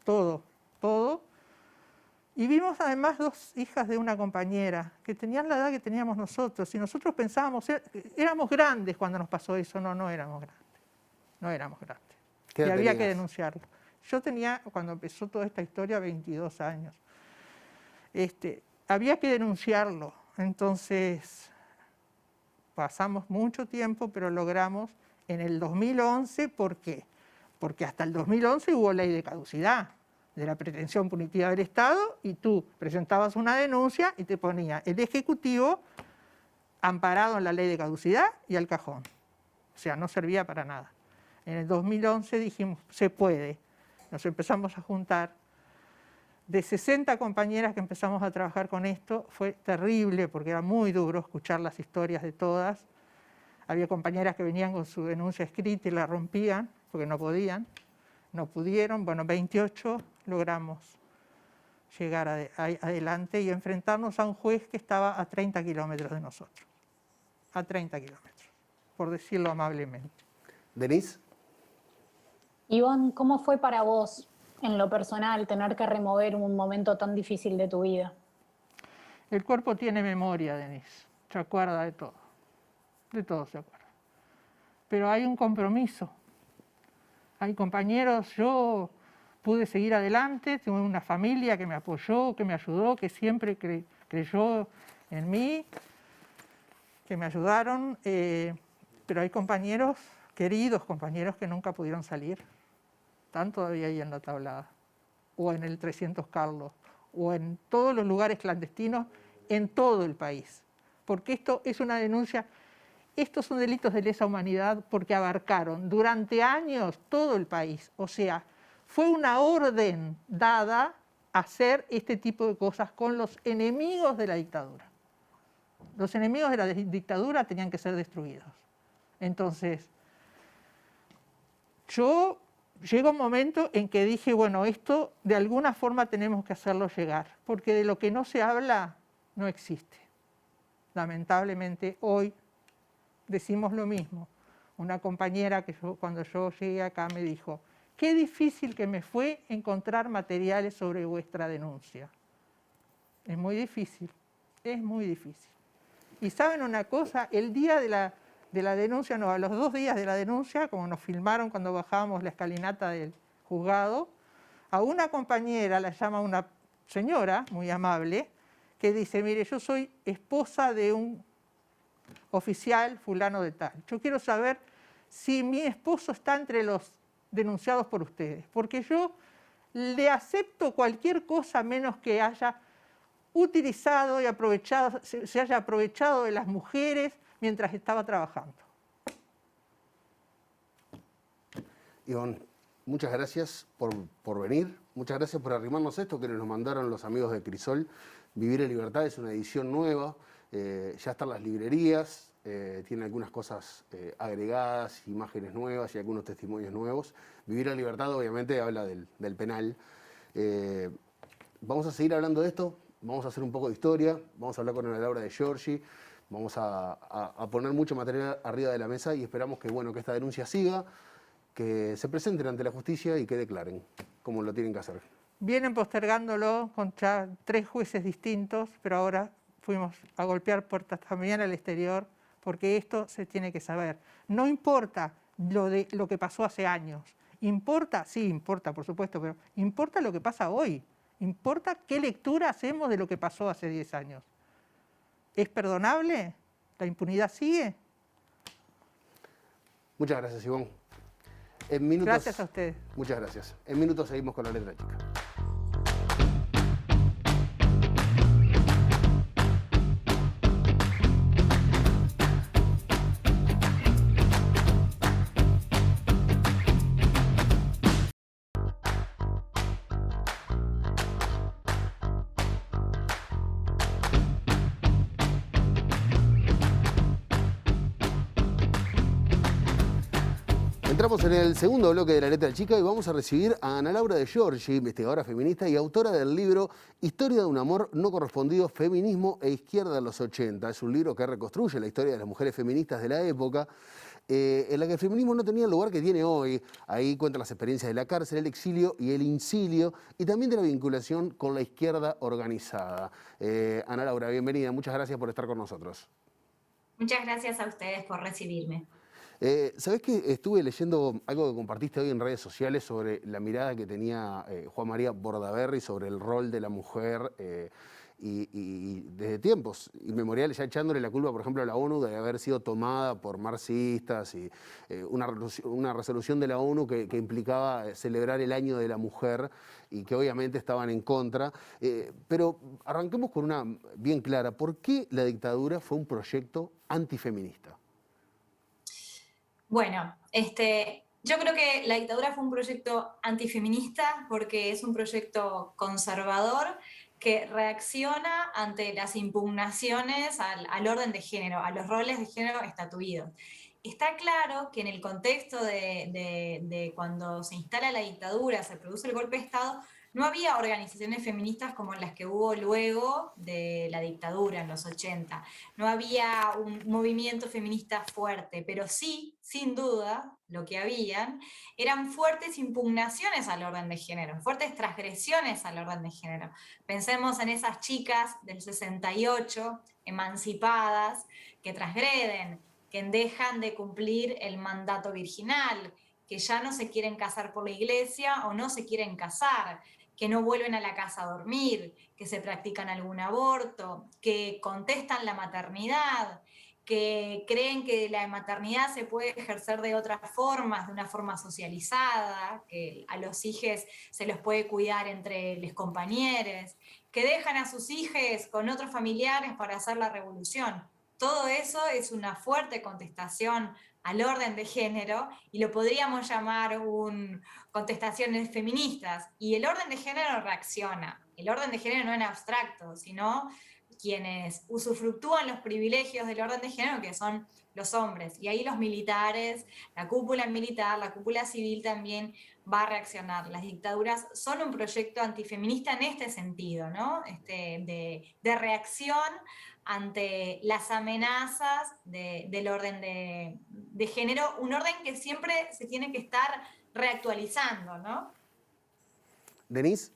todo, y vimos además 2 hijas de una compañera, que tenían la edad que teníamos nosotros, y nosotros pensábamos, éramos grandes cuando nos pasó eso, no éramos grandes, y había que denunciarlo. Yo tenía, cuando empezó toda esta historia, 22 años. Había que denunciarlo. Entonces, pasamos mucho tiempo, pero logramos en el 2011, ¿por qué? Porque hasta el 2011 hubo ley de caducidad de la pretensión punitiva del Estado y tú presentabas una denuncia y te ponía el Ejecutivo amparado en la ley de caducidad y al cajón. O sea, no servía para nada. En el 2011 dijimos, se puede. Nos empezamos a juntar. De 60 compañeras que empezamos a trabajar con esto, fue terrible porque era muy duro escuchar las historias de todas. Había compañeras que venían con su denuncia escrita y la rompían porque no pudieron. Bueno, 28 logramos llegar adelante y enfrentarnos a un juez que estaba a 30 kilómetros de nosotros. A 30 kilómetros, por decirlo amablemente. ¿Denise? Ivonne, ¿cómo fue para vos, en lo personal, tener que remover un momento tan difícil de tu vida? El cuerpo tiene memoria, Denise, se acuerda de todo se acuerda. Pero hay un compromiso, hay compañeros, yo pude seguir adelante, tuve una familia que me apoyó, que me ayudó, que siempre creyó en mí, que me ayudaron, pero hay compañeros, queridos compañeros, que nunca pudieron salir. Están todavía ahí en la Tablada, o en el 300 Carlos, o en todos los lugares clandestinos en todo el país. Porque esto es una denuncia, estos son delitos de lesa humanidad porque abarcaron durante años todo el país. O sea, fue una orden dada a hacer este tipo de cosas con los enemigos de la dictadura. Los enemigos de la dictadura tenían que ser destruidos. Entonces, llegó un momento en que dije, bueno, esto de alguna forma tenemos que hacerlo llegar, porque de lo que no se habla no existe. Lamentablemente hoy decimos lo mismo. Una compañera que cuando yo llegué acá me dijo, qué difícil que me fue encontrar materiales sobre vuestra denuncia. Es muy difícil, es muy difícil. Y ¿saben una cosa? El día de la denuncia, no, a los 2 días de la denuncia, como nos filmaron cuando bajábamos la escalinata del juzgado, a una compañera la llama una señora muy amable que dice, mire, yo soy esposa de un oficial fulano de tal. Yo quiero saber si mi esposo está entre los denunciados por ustedes, porque yo le acepto cualquier cosa menos que haya utilizado y aprovechado, se haya aprovechado de las mujeres mientras estaba trabajando. Ivonne, muchas gracias por venir, muchas gracias por arrimarnos esto que nos mandaron los amigos de Crisol. Vivir en Libertad es una edición nueva, ya están las librerías, tiene algunas cosas agregadas, imágenes nuevas y algunos testimonios nuevos. Vivir en Libertad obviamente habla del penal. Vamos a seguir hablando de esto, vamos a hacer un poco de historia, vamos a hablar con Ana Laura de Giorgi, vamos a poner mucho material arriba de la mesa y esperamos que, bueno, que esta denuncia siga, que se presenten ante la justicia y que declaren como lo tienen que hacer. Vienen postergándolo con ya 3 jueces distintos, pero ahora fuimos a golpear puertas también al exterior, porque esto se tiene que saber. No importa lo que pasó hace años. ¿Importa? Sí, importa, por supuesto, pero importa lo que pasa hoy. Importa qué lectura hacemos de lo que pasó hace 10 años. ¿Es perdonable? ¿La impunidad sigue? Muchas gracias, Ivonne. En minutos, gracias a ustedes. Muchas gracias. En minutos seguimos con La Letra Chica. Entramos en el segundo bloque de La Letra Chica y vamos a recibir a Ana Laura de Giorgi, investigadora feminista y autora del libro Historia de un amor no correspondido, feminismo e izquierda en los 80. Es un libro que reconstruye la historia de las mujeres feministas de la época, en la que el feminismo no tenía el lugar que tiene hoy. Ahí cuentan las experiencias de la cárcel, el exilio y el incilio, y también de la vinculación con la izquierda organizada. Ana Laura, bienvenida, muchas gracias por estar con nosotros. Muchas gracias a ustedes por recibirme. ¿Sabés que estuve leyendo algo que compartiste hoy en redes sociales sobre la mirada que tenía Juan María Bordaberry sobre el rol de la mujer y desde tiempos inmemoriales, ya echándole la culpa, por ejemplo, a la ONU de haber sido tomada por marxistas y una resolución de la ONU que implicaba celebrar el Año de la Mujer y que obviamente estaban en contra. Pero arranquemos con una bien clara. ¿Por qué la dictadura fue un proyecto antifeminista? Bueno, yo creo que la dictadura fue un proyecto antifeminista porque es un proyecto conservador que reacciona ante las impugnaciones al orden de género, a los roles de género estatuidos. Está claro que en el contexto de cuando se instala la dictadura, se produce el golpe de Estado, no había organizaciones feministas como las que hubo luego de la dictadura en los 80. No había un movimiento feminista fuerte, pero sí, sin duda, lo que habían eran fuertes impugnaciones al orden de género, fuertes transgresiones al orden de género. Pensemos en esas chicas del 68, emancipadas, que transgreden, que dejan de cumplir el mandato virginal, que ya no se quieren casar por la iglesia o no se quieren casar, que no vuelven a la casa a dormir, que se practican algún aborto, que contestan la maternidad, que creen que la maternidad se puede ejercer de otras formas, de una forma socializada, que a los hijos se los puede cuidar entre los compañeros, que dejan a sus hijos con otros familiares para hacer la revolución. Todo eso es una fuerte contestación al orden de género y lo podríamos llamar contestaciones feministas. Y el orden de género reacciona. El orden de género no en abstracto, sino quienes usufructúan los privilegios del orden de género, que son los hombres. Y ahí los militares, la cúpula militar, la cúpula civil también va a reaccionar. Las dictaduras son un proyecto antifeminista en este sentido, ¿no? De reacción ante las amenazas del orden de género, un orden que siempre se tiene que estar reactualizando, ¿no? Denise.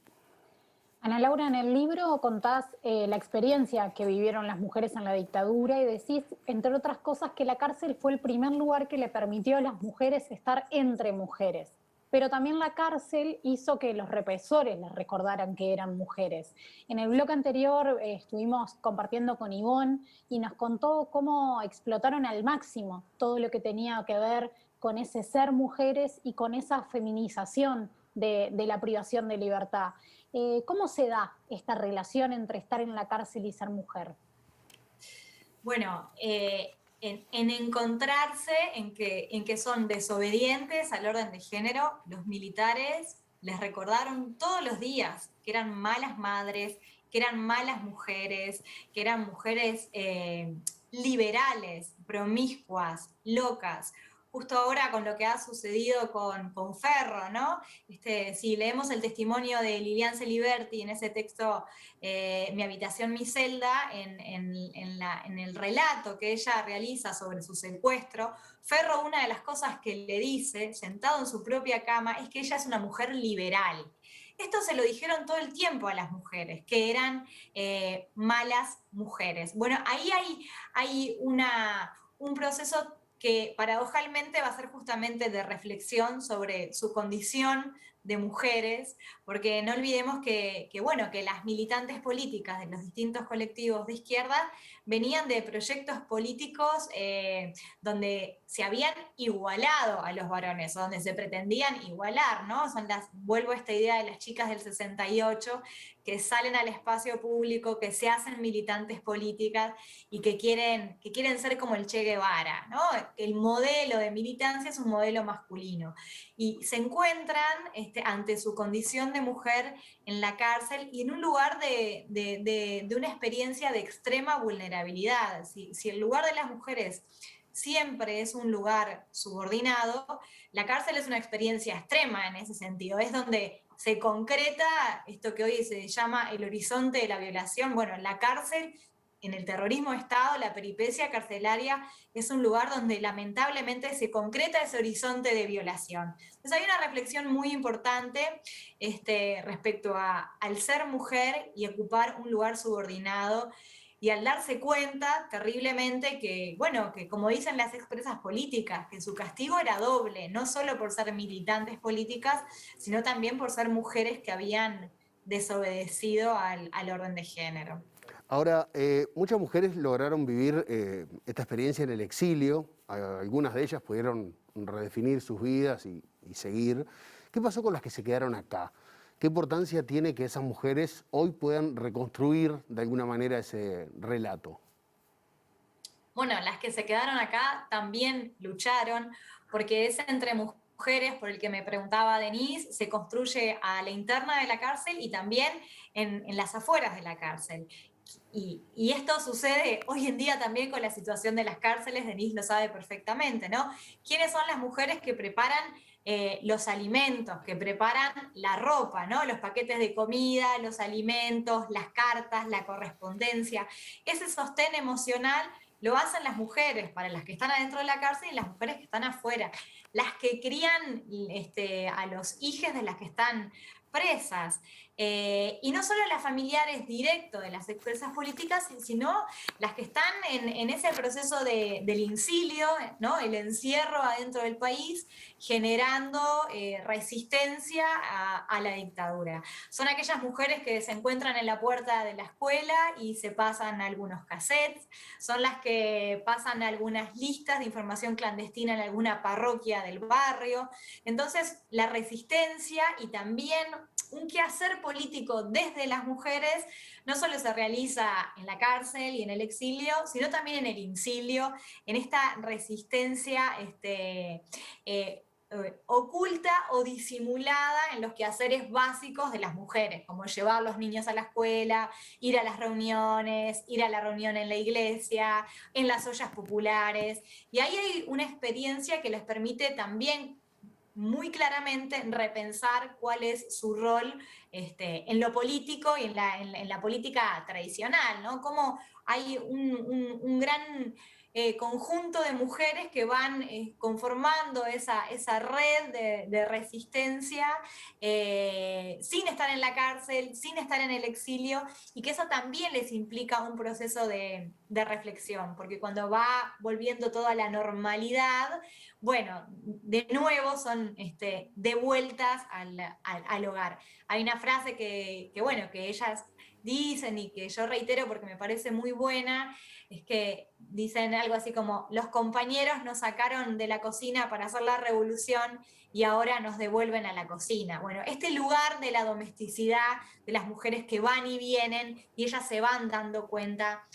Ana Laura, en el libro contás la experiencia que vivieron las mujeres en la dictadura y decís, entre otras cosas, que la cárcel fue el primer lugar que le permitió a las mujeres estar entre mujeres. Pero también la cárcel hizo que los represores les recordaran que eran mujeres. En el bloque anterior estuvimos compartiendo con Ivonne y nos contó cómo explotaron al máximo todo lo que tenía que ver con ese ser mujeres y con esa feminización de la privación de libertad. ¿Cómo se da esta relación entre estar en la cárcel y ser mujer? Bueno, en encontrarse en que son desobedientes al orden de género, los militares les recordaron todos los días que eran malas madres, que eran malas mujeres, que eran mujeres liberales, promiscuas, locas. Justo ahora con lo que ha sucedido con Ferro, ¿no? Si leemos el testimonio de Lilian Celiberti en ese texto, Mi habitación, mi celda, en el relato que ella realiza sobre su secuestro, Ferro, una de las cosas que le dice, sentado en su propia cama, es que ella es una mujer liberal. Esto se lo dijeron todo el tiempo a las mujeres, que eran malas mujeres. Bueno, ahí hay un proceso que paradojalmente va a ser justamente de reflexión sobre su condición de mujeres, porque no olvidemos que las militantes políticas de los distintos colectivos de izquierda venían de proyectos políticos donde se habían igualado a los varones, donde se pretendían igualar, ¿no? Vuelvo a esta idea de las chicas del 68 que salen al espacio público, que se hacen militantes políticas y que quieren ser como el Che Guevara, ¿no? El modelo de militancia es un modelo masculino. Y se encuentran ante su condición de mujer en la cárcel y en un lugar de una experiencia de extrema vulnerabilidad. Si el lugar de las mujeres siempre es un lugar subordinado, la cárcel es una experiencia extrema en ese sentido, es donde se concreta esto que hoy se llama el horizonte de la violación. Bueno, en la cárcel, en el terrorismo de Estado, la peripecia carcelaria es un lugar donde lamentablemente se concreta ese horizonte de violación. Entonces hay una reflexión muy importante respecto al ser mujer y ocupar un lugar subordinado, y al darse cuenta terriblemente que como dicen las expresas políticas, que su castigo era doble, no solo por ser militantes políticas, sino también por ser mujeres que habían desobedecido al orden de género. Ahora, muchas mujeres lograron vivir esta experiencia en el exilio, algunas de ellas pudieron redefinir sus vidas y seguir. ¿Qué pasó con las que se quedaron acá? ¿Qué importancia tiene que esas mujeres hoy puedan reconstruir de alguna manera ese relato? Bueno, las que se quedaron acá también lucharon, porque es entre mujeres, por el que me preguntaba Denise, se construye a la interna de la cárcel y también en las afueras de la cárcel. y esto sucede hoy en día también con la situación de las cárceles, Denise lo sabe perfectamente, ¿no? ¿Quiénes son las mujeres que preparan los alimentos, que preparan la ropa, ¿no? Los paquetes de comida, los alimentos, las cartas, la correspondencia? Ese sostén emocional lo hacen las mujeres, para las que están adentro de la cárcel y las mujeres que están afuera, las que crían a los hijos de las que están presas. Y no solo las familiares directos de las expresas políticas, sino las que están en ese proceso del incilio, ¿no? El encierro adentro del país, generando resistencia a la dictadura. Son aquellas mujeres que se encuentran en la puerta de la escuela y se pasan algunos cassettes, son las que pasan algunas listas de información clandestina en alguna parroquia del barrio. Entonces, la resistencia y también un quehacer político desde las mujeres no solo se realiza en la cárcel y en el exilio, sino también en el incilio, en esta resistencia oculta o disimulada en los quehaceres básicos de las mujeres, como llevar los niños a la escuela, ir a las reuniones, ir a la reunión en la iglesia, en las ollas populares. Y ahí hay una experiencia que les permite también muy claramente repensar cuál es su rol en lo político y en la política tradicional, ¿no? Cómo hay un gran conjunto de mujeres que van conformando esa red de resistencia sin estar en la cárcel, sin estar en el exilio, y que eso también les implica un proceso de reflexión, porque cuando va volviendo toda la normalidad, bueno, de nuevo son devueltas al hogar. Hay una frase que ellas dicen y que yo reitero porque me parece muy buena, es que dicen algo así como: los compañeros nos sacaron de la cocina para hacer la revolución y ahora nos devuelven a la cocina. Bueno, este lugar de la domesticidad, de las mujeres que van y vienen, y ellas se van dando cuenta,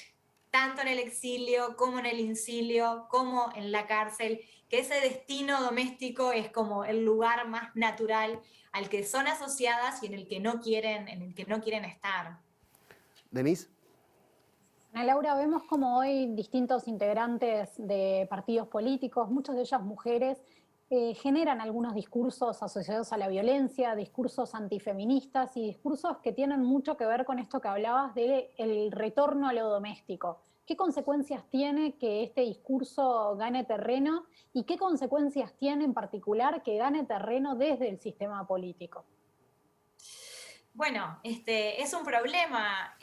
tanto en el exilio como en el incilio, como en la cárcel, que ese destino doméstico es como el lugar más natural al que son asociadas y en el que no quieren estar. Denise. Ana Laura, vemos como hoy distintos integrantes de partidos políticos, muchas de ellas mujeres, generan algunos discursos asociados a la violencia, discursos antifeministas y discursos que tienen mucho que ver con esto que hablabas del retorno a lo doméstico. ¿Qué consecuencias tiene que este discurso gane terreno y qué consecuencias tiene en particular que gane terreno desde el sistema político? Bueno, es un problema,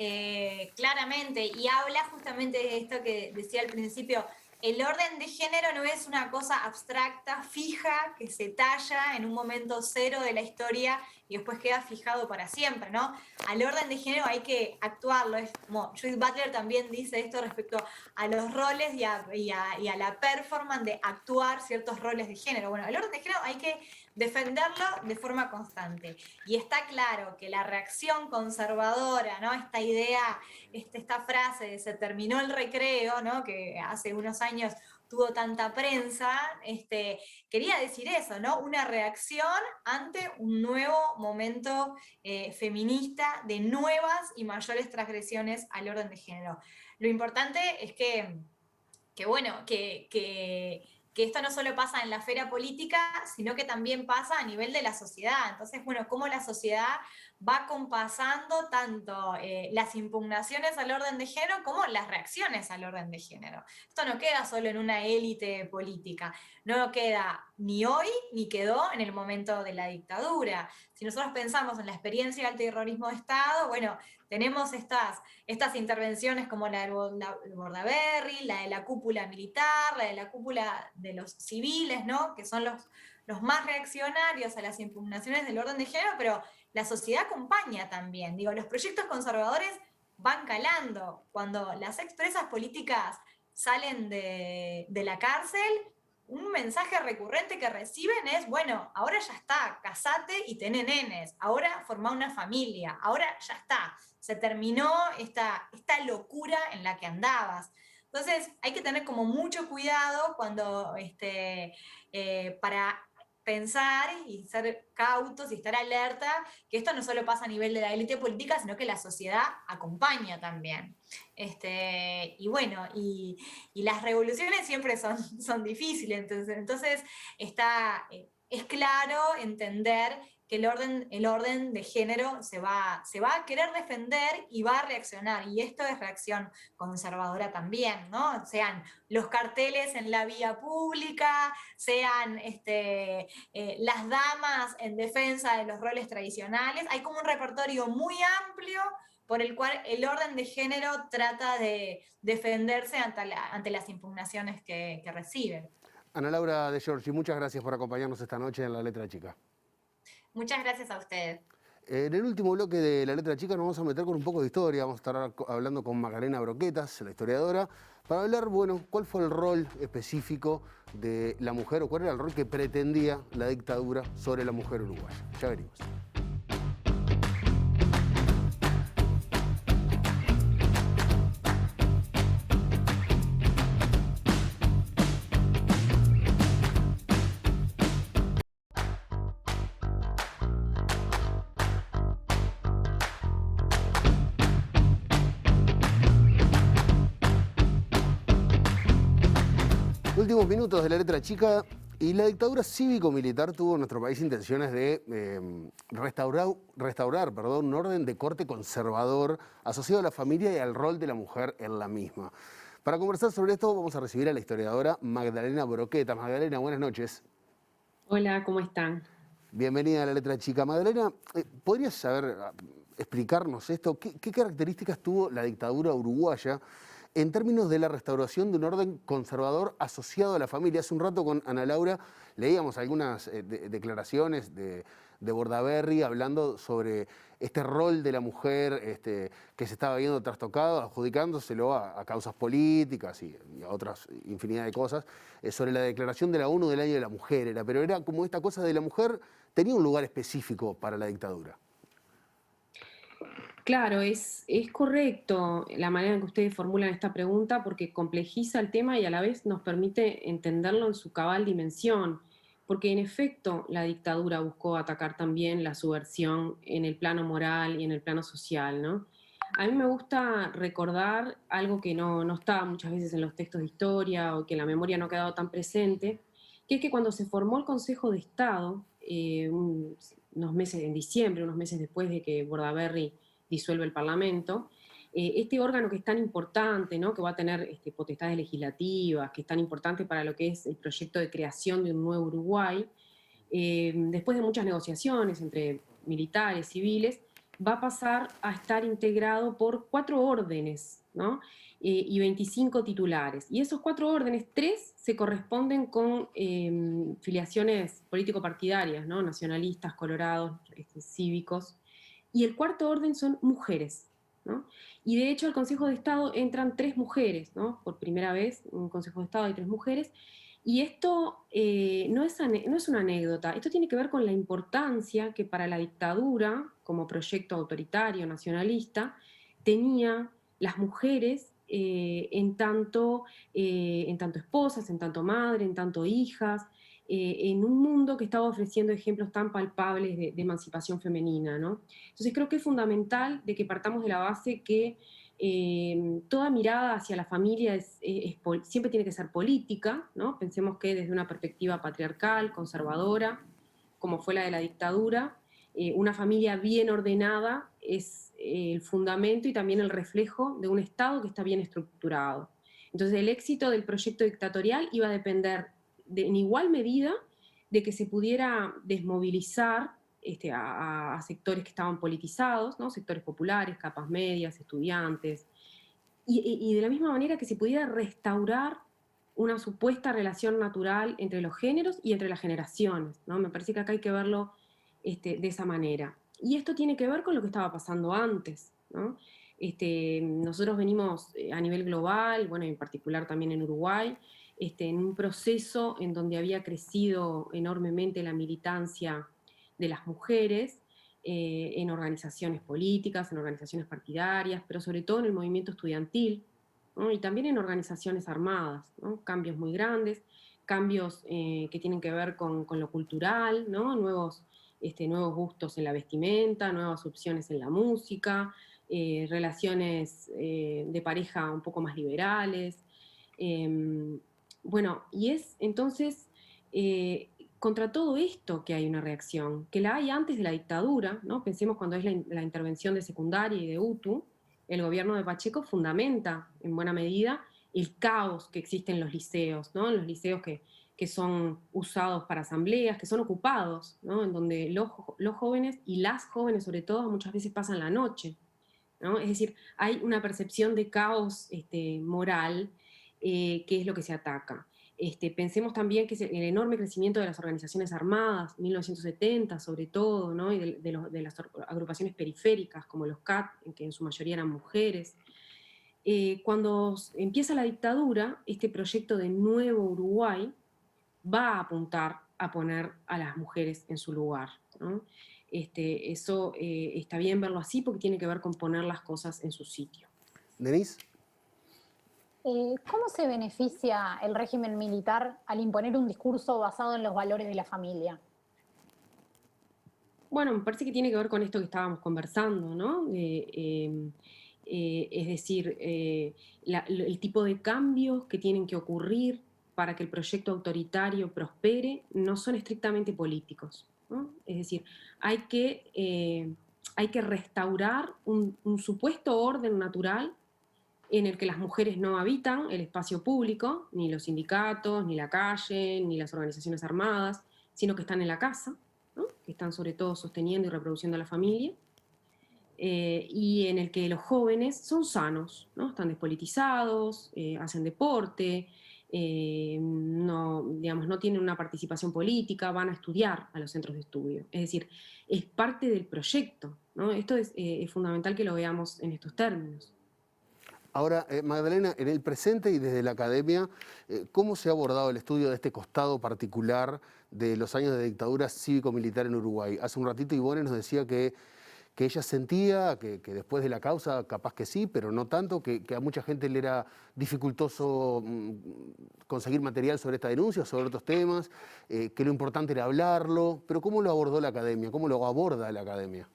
claramente, y habla justamente de esto que decía al principio. El orden de género no es una cosa abstracta, fija, que se talla en un momento cero de la historia y después queda fijado para siempre, ¿no? Al orden de género hay que actuarlo. Es como Judith Butler también dice esto respecto a los roles y a la performance de actuar ciertos roles de género. Bueno, el orden de género hay que defenderlo de forma constante. Y está claro que la reacción conservadora, ¿no? Esta idea, esta frase de se terminó el recreo, ¿no? Que hace unos años tuvo tanta prensa, quería decir eso, ¿no? Una reacción ante un nuevo momento feminista de nuevas y mayores transgresiones al orden de género. Lo importante es que esto no solo pasa en la esfera política, sino que también pasa a nivel de la sociedad. Entonces, bueno, cómo la sociedad va compasando tanto las impugnaciones al orden de género como las reacciones al orden de género. Esto no queda solo en una élite política, no queda ni hoy ni quedó en el momento de la dictadura. Si nosotros pensamos en la experiencia del terrorismo de Estado, bueno, tenemos estas intervenciones como la del Bordaberry, la de la cúpula militar, la de la cúpula de los civiles, ¿no? Que son los más reaccionarios a las impugnaciones del orden de género, pero la sociedad acompaña también. Digo, los proyectos conservadores van calando. Cuando las expresas políticas salen de la cárcel, un mensaje recurrente que reciben es: bueno, ahora ya está, casate y tené nenes, ahora formá una familia, ahora ya está, se terminó esta locura en la que andabas. Entonces hay que tener como mucho cuidado cuando para pensar y ser cautos y estar alerta, que esto no solo pasa a nivel de la élite política, sino que la sociedad acompaña también. Y bueno, y las revoluciones siempre son difíciles, entonces es claro entender que el orden de género se va a querer defender y va a reaccionar, y esto es reacción conservadora también, ¿no? Sean los carteles en la vía pública, sean las damas en defensa de los roles tradicionales, hay como un repertorio muy amplio por el cual el orden de género trata de defenderse ante las impugnaciones que recibe. Ana Laura De Giorgi, muchas gracias por acompañarnos esta noche en La Letra Chica. Muchas gracias a ustedes. En el último bloque de La Letra Chica nos vamos a meter con un poco de historia. Vamos a estar hablando con Magdalena Broquetas, la historiadora, para hablar, bueno, cuál fue el rol específico de la mujer o cuál era el rol que pretendía la dictadura sobre la mujer uruguaya. Ya venimos. Últimos minutos de La Letra Chica, y la dictadura cívico-militar tuvo en nuestro país intenciones de restaurar un orden de corte conservador asociado a la familia y al rol de la mujer en la misma. Para conversar sobre esto vamos a recibir a la historiadora Magdalena Broquetas. Magdalena, buenas noches. Hola, ¿cómo están? Bienvenida a La Letra Chica. Magdalena, ¿podrías explicarnos esto? ¿Qué características tuvo la dictadura uruguaya en términos de la restauración de un orden conservador asociado a la familia? Hace un rato con Ana Laura leíamos algunas declaraciones de Bordaberry hablando sobre este rol de la mujer que se estaba viendo trastocado, adjudicándoselo a causas políticas y a otras infinidad de cosas, sobre la declaración de la ONU del Año de la Mujer. Pero era como esta cosa de la mujer tenía un lugar específico para la dictadura. Claro, es correcto la manera en que ustedes formulan esta pregunta porque complejiza el tema y a la vez nos permite entenderlo en su cabal dimensión, porque en efecto la dictadura buscó atacar también la subversión en el plano moral y en el plano social, ¿no? A mí me gusta recordar algo que no está muchas veces en los textos de historia o que en la memoria no ha quedado tan presente, que es que cuando se formó el Consejo de Estado, unos meses en diciembre, unos meses después de que Bordaberry disuelve el Parlamento, este órgano que es tan importante, ¿no? Que va a tener potestades legislativas, que es tan importante para lo que es el proyecto de creación de un nuevo Uruguay, después de muchas negociaciones entre militares, civiles, va a pasar a estar integrado por 4 órdenes, ¿no? Y 25 titulares. Y esos 4 órdenes, 3 se corresponden con filiaciones político-partidarias, ¿no? Nacionalistas, colorados, cívicos. Y el 4.º orden son mujeres, ¿no? Y de hecho al Consejo de Estado entran 3 mujeres, ¿no? Por primera vez en un Consejo de Estado hay 3 mujeres, y esto no es una anécdota, esto tiene que ver con la importancia que para la dictadura, como proyecto autoritario, nacionalista, tenía las mujeres en tanto esposas, en tanto madre, en tanto hijas, en un mundo que estaba ofreciendo ejemplos tan palpables de emancipación femenina, ¿no? Entonces creo que es fundamental de que partamos de la base que toda mirada hacia la familia siempre tiene que ser política, ¿no? Pensemos que desde una perspectiva patriarcal, conservadora, como fue la de la dictadura, una familia bien ordenada es el fundamento y también el reflejo de un Estado que está bien estructurado. Entonces el éxito del proyecto dictatorial iba a depender en igual medida de que se pudiera desmovilizar a sectores que estaban politizados, ¿no? Sectores populares, capas medias, estudiantes, y de la misma manera que se pudiera restaurar una supuesta relación natural entre los géneros y entre las generaciones, ¿no? Me parece que acá hay que verlo de esa manera. Y esto tiene que ver con lo que estaba pasando antes, ¿no? Nosotros venimos a nivel global, bueno, en particular también en Uruguay, en un proceso en donde había crecido enormemente la militancia de las mujeres en organizaciones políticas, en organizaciones partidarias, pero sobre todo en el movimiento estudiantil, ¿no? Y también en organizaciones armadas, ¿no? Cambios muy grandes. cambios que tienen que ver con lo cultural, ¿no? Nuevos gustos en la vestimenta, nuevas opciones en la música, relaciones de pareja un poco más liberales. Bueno, y es entonces contra todo esto que hay una reacción, que la hay antes de la dictadura, ¿no? Pensemos cuando es la intervención de secundaria y de UTU, el gobierno de Pacheco fundamenta en buena medida el caos que existe en los liceos, ¿no? En los liceos que son usados para asambleas, que son ocupados, ¿no? En donde los jóvenes y las jóvenes sobre todo muchas veces pasan la noche, ¿no? Es decir, hay una percepción de caos moral que es lo que se ataca. Pensemos también que el enorme crecimiento de las organizaciones armadas, 1970 sobre todo, ¿no? Y de las agrupaciones periféricas como los CAT, que en su mayoría eran mujeres. Cuando empieza la dictadura, este proyecto de Nuevo Uruguay va a apuntar a poner a las mujeres en su lugar, ¿no? Eso está bien verlo así porque tiene que ver con poner las cosas en su sitio. Denise. ¿Cómo se beneficia el régimen militar al imponer un discurso basado en los valores de la familia? Bueno, me parece que tiene que ver con esto que estábamos conversando, ¿no? Es decir, el tipo de cambios que tienen que ocurrir para que el proyecto autoritario prospere no son estrictamente políticos, ¿no? Es decir, hay que restaurar un supuesto orden natural en el que las mujeres no habitan el espacio público, ni los sindicatos, ni la calle, ni las organizaciones armadas, sino que están en la casa, ¿no? Que están sobre todo sosteniendo y reproduciendo a la familia, y en el que los jóvenes son sanos, ¿no? Están despolitizados, hacen deporte, no tienen una participación política, van a estudiar a los centros de estudio. Es decir, es parte del proyecto, ¿no? Esto es fundamental que lo veamos en estos términos. Ahora, Magdalena, en el presente y desde la academia, ¿cómo se ha abordado el estudio de este costado particular de los años de dictadura cívico-militar en Uruguay? Hace un ratito Ivonne nos decía que ella sentía que después de la causa, capaz que sí, pero no tanto, que a mucha gente le era dificultoso conseguir material sobre esta denuncia, sobre otros temas, que lo importante era hablarlo, pero ¿cómo lo abordó la academia? ¿Cómo lo aborda la academia?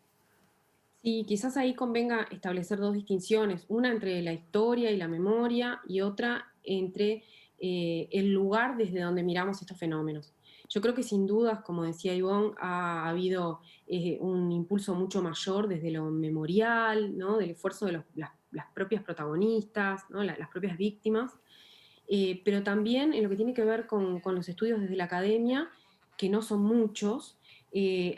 Sí, quizás ahí convenga establecer dos distinciones, una entre la historia y la memoria y otra entre el lugar desde donde miramos estos fenómenos. Yo creo que sin dudas, como decía Ivonne, ha habido un impulso mucho mayor desde lo memorial, ¿no? Del esfuerzo de las propias protagonistas, ¿no? Las propias víctimas, pero también en lo que tiene que ver con los estudios desde la academia, que no son muchos. Se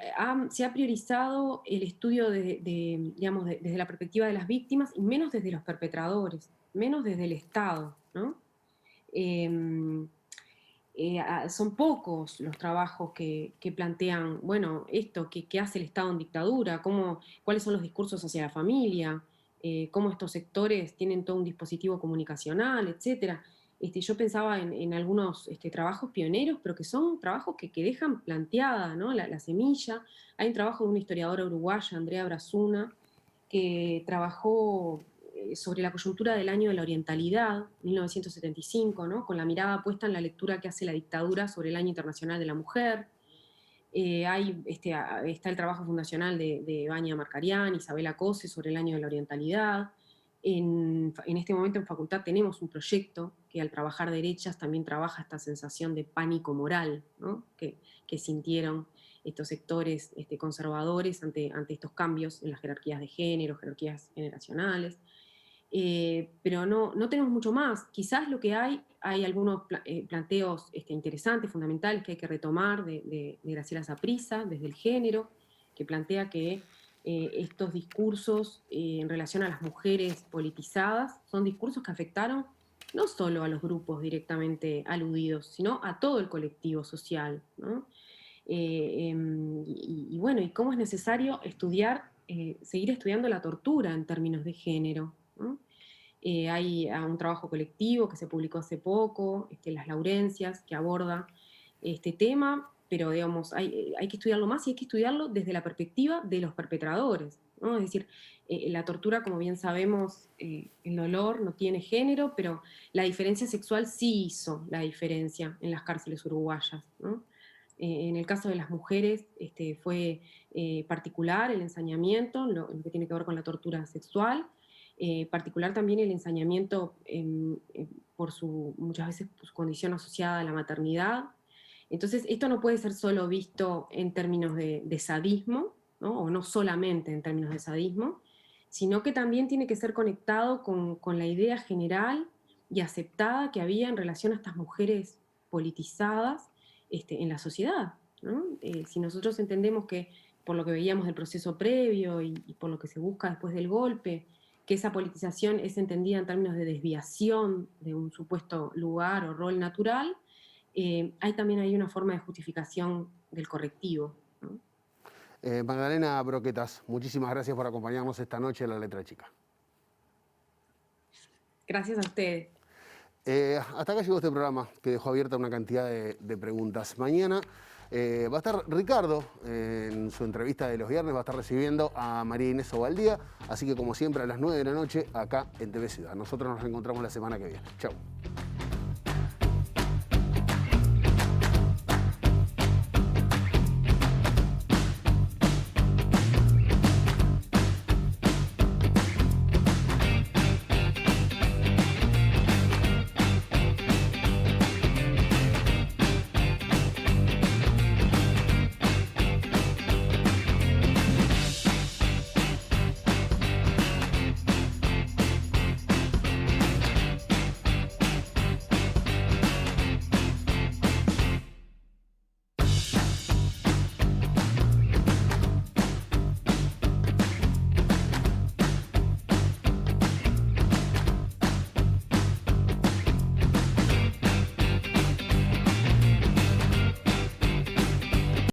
ha priorizado el estudio desde la perspectiva de las víctimas y menos desde los perpetradores, menos desde el Estado, ¿no? Son pocos los trabajos que plantean, bueno, esto, ¿qué hace el Estado en dictadura? ¿Cuáles son los discursos hacia la familia? ¿Cómo estos sectores tienen todo un dispositivo comunicacional, etcétera? Yo pensaba en algunos trabajos pioneros, pero que son trabajos que dejan planteada, ¿no? la semilla. Hay un trabajo de una historiadora uruguaya, Andrea Brazuna, que trabajó sobre la coyuntura del año de la orientalidad, 1975, ¿no? Con la mirada puesta en la lectura que hace la dictadura sobre el Año Internacional de la Mujer. Está el trabajo fundacional de Vania Marcarián, Isabela Cose, sobre el año de la orientalidad. En este momento en facultad tenemos un proyecto que al trabajar derechas también trabaja esta sensación de pánico moral, ¿no? que sintieron estos sectores conservadores ante estos cambios en las jerarquías de género, jerarquías generacionales. Pero no tenemos mucho más. Quizás lo que hay algunos planteos interesantes, fundamentales, que hay que retomar de Graciela Saprissa, desde el género, que plantea que estos discursos en relación a las mujeres politizadas son discursos que afectaron no solo a los grupos directamente aludidos, sino a todo el colectivo social, ¿no? Y bueno, y cómo es necesario seguir estudiando la tortura en términos de género, ¿no? Hay un trabajo colectivo que se publicó hace poco, Las Laurencias, que aborda este tema, pero digamos, hay que estudiarlo más y hay que estudiarlo desde la perspectiva de los perpetradores. ¿no? Es decir, la tortura, como bien sabemos, el dolor no tiene género, pero la diferencia sexual sí hizo la diferencia en las cárceles uruguayas, ¿no? En el caso de las mujeres fue particular el ensañamiento, lo que tiene que ver con la tortura sexual, particular también el ensañamiento por muchas veces por su condición asociada a la maternidad. Entonces, esto no puede ser solo visto en términos de sadismo, ¿no? O no solamente en términos de sadismo, sino que también tiene que ser conectado con la idea general y aceptada que había en relación a estas mujeres politizadas en la sociedad, ¿no? Si nosotros entendemos que, por lo que veíamos del proceso previo y por lo que se busca después del golpe, que esa politización es entendida en términos de desviación de un supuesto lugar o rol natural, hay también ahí una forma de justificación del correctivo, ¿no? Magdalena Broquetas, muchísimas gracias por acompañarnos esta noche en La Letra Chica. Gracias a ustedes. Hasta acá llegó este programa que dejó abierta una cantidad de preguntas. Mañana va a estar Ricardo en su entrevista de los viernes, va a estar recibiendo a María Inés Ovaldía, así que como siempre a las 9 de la noche acá en TV Ciudad. Nosotros nos reencontramos la semana que viene. Chau.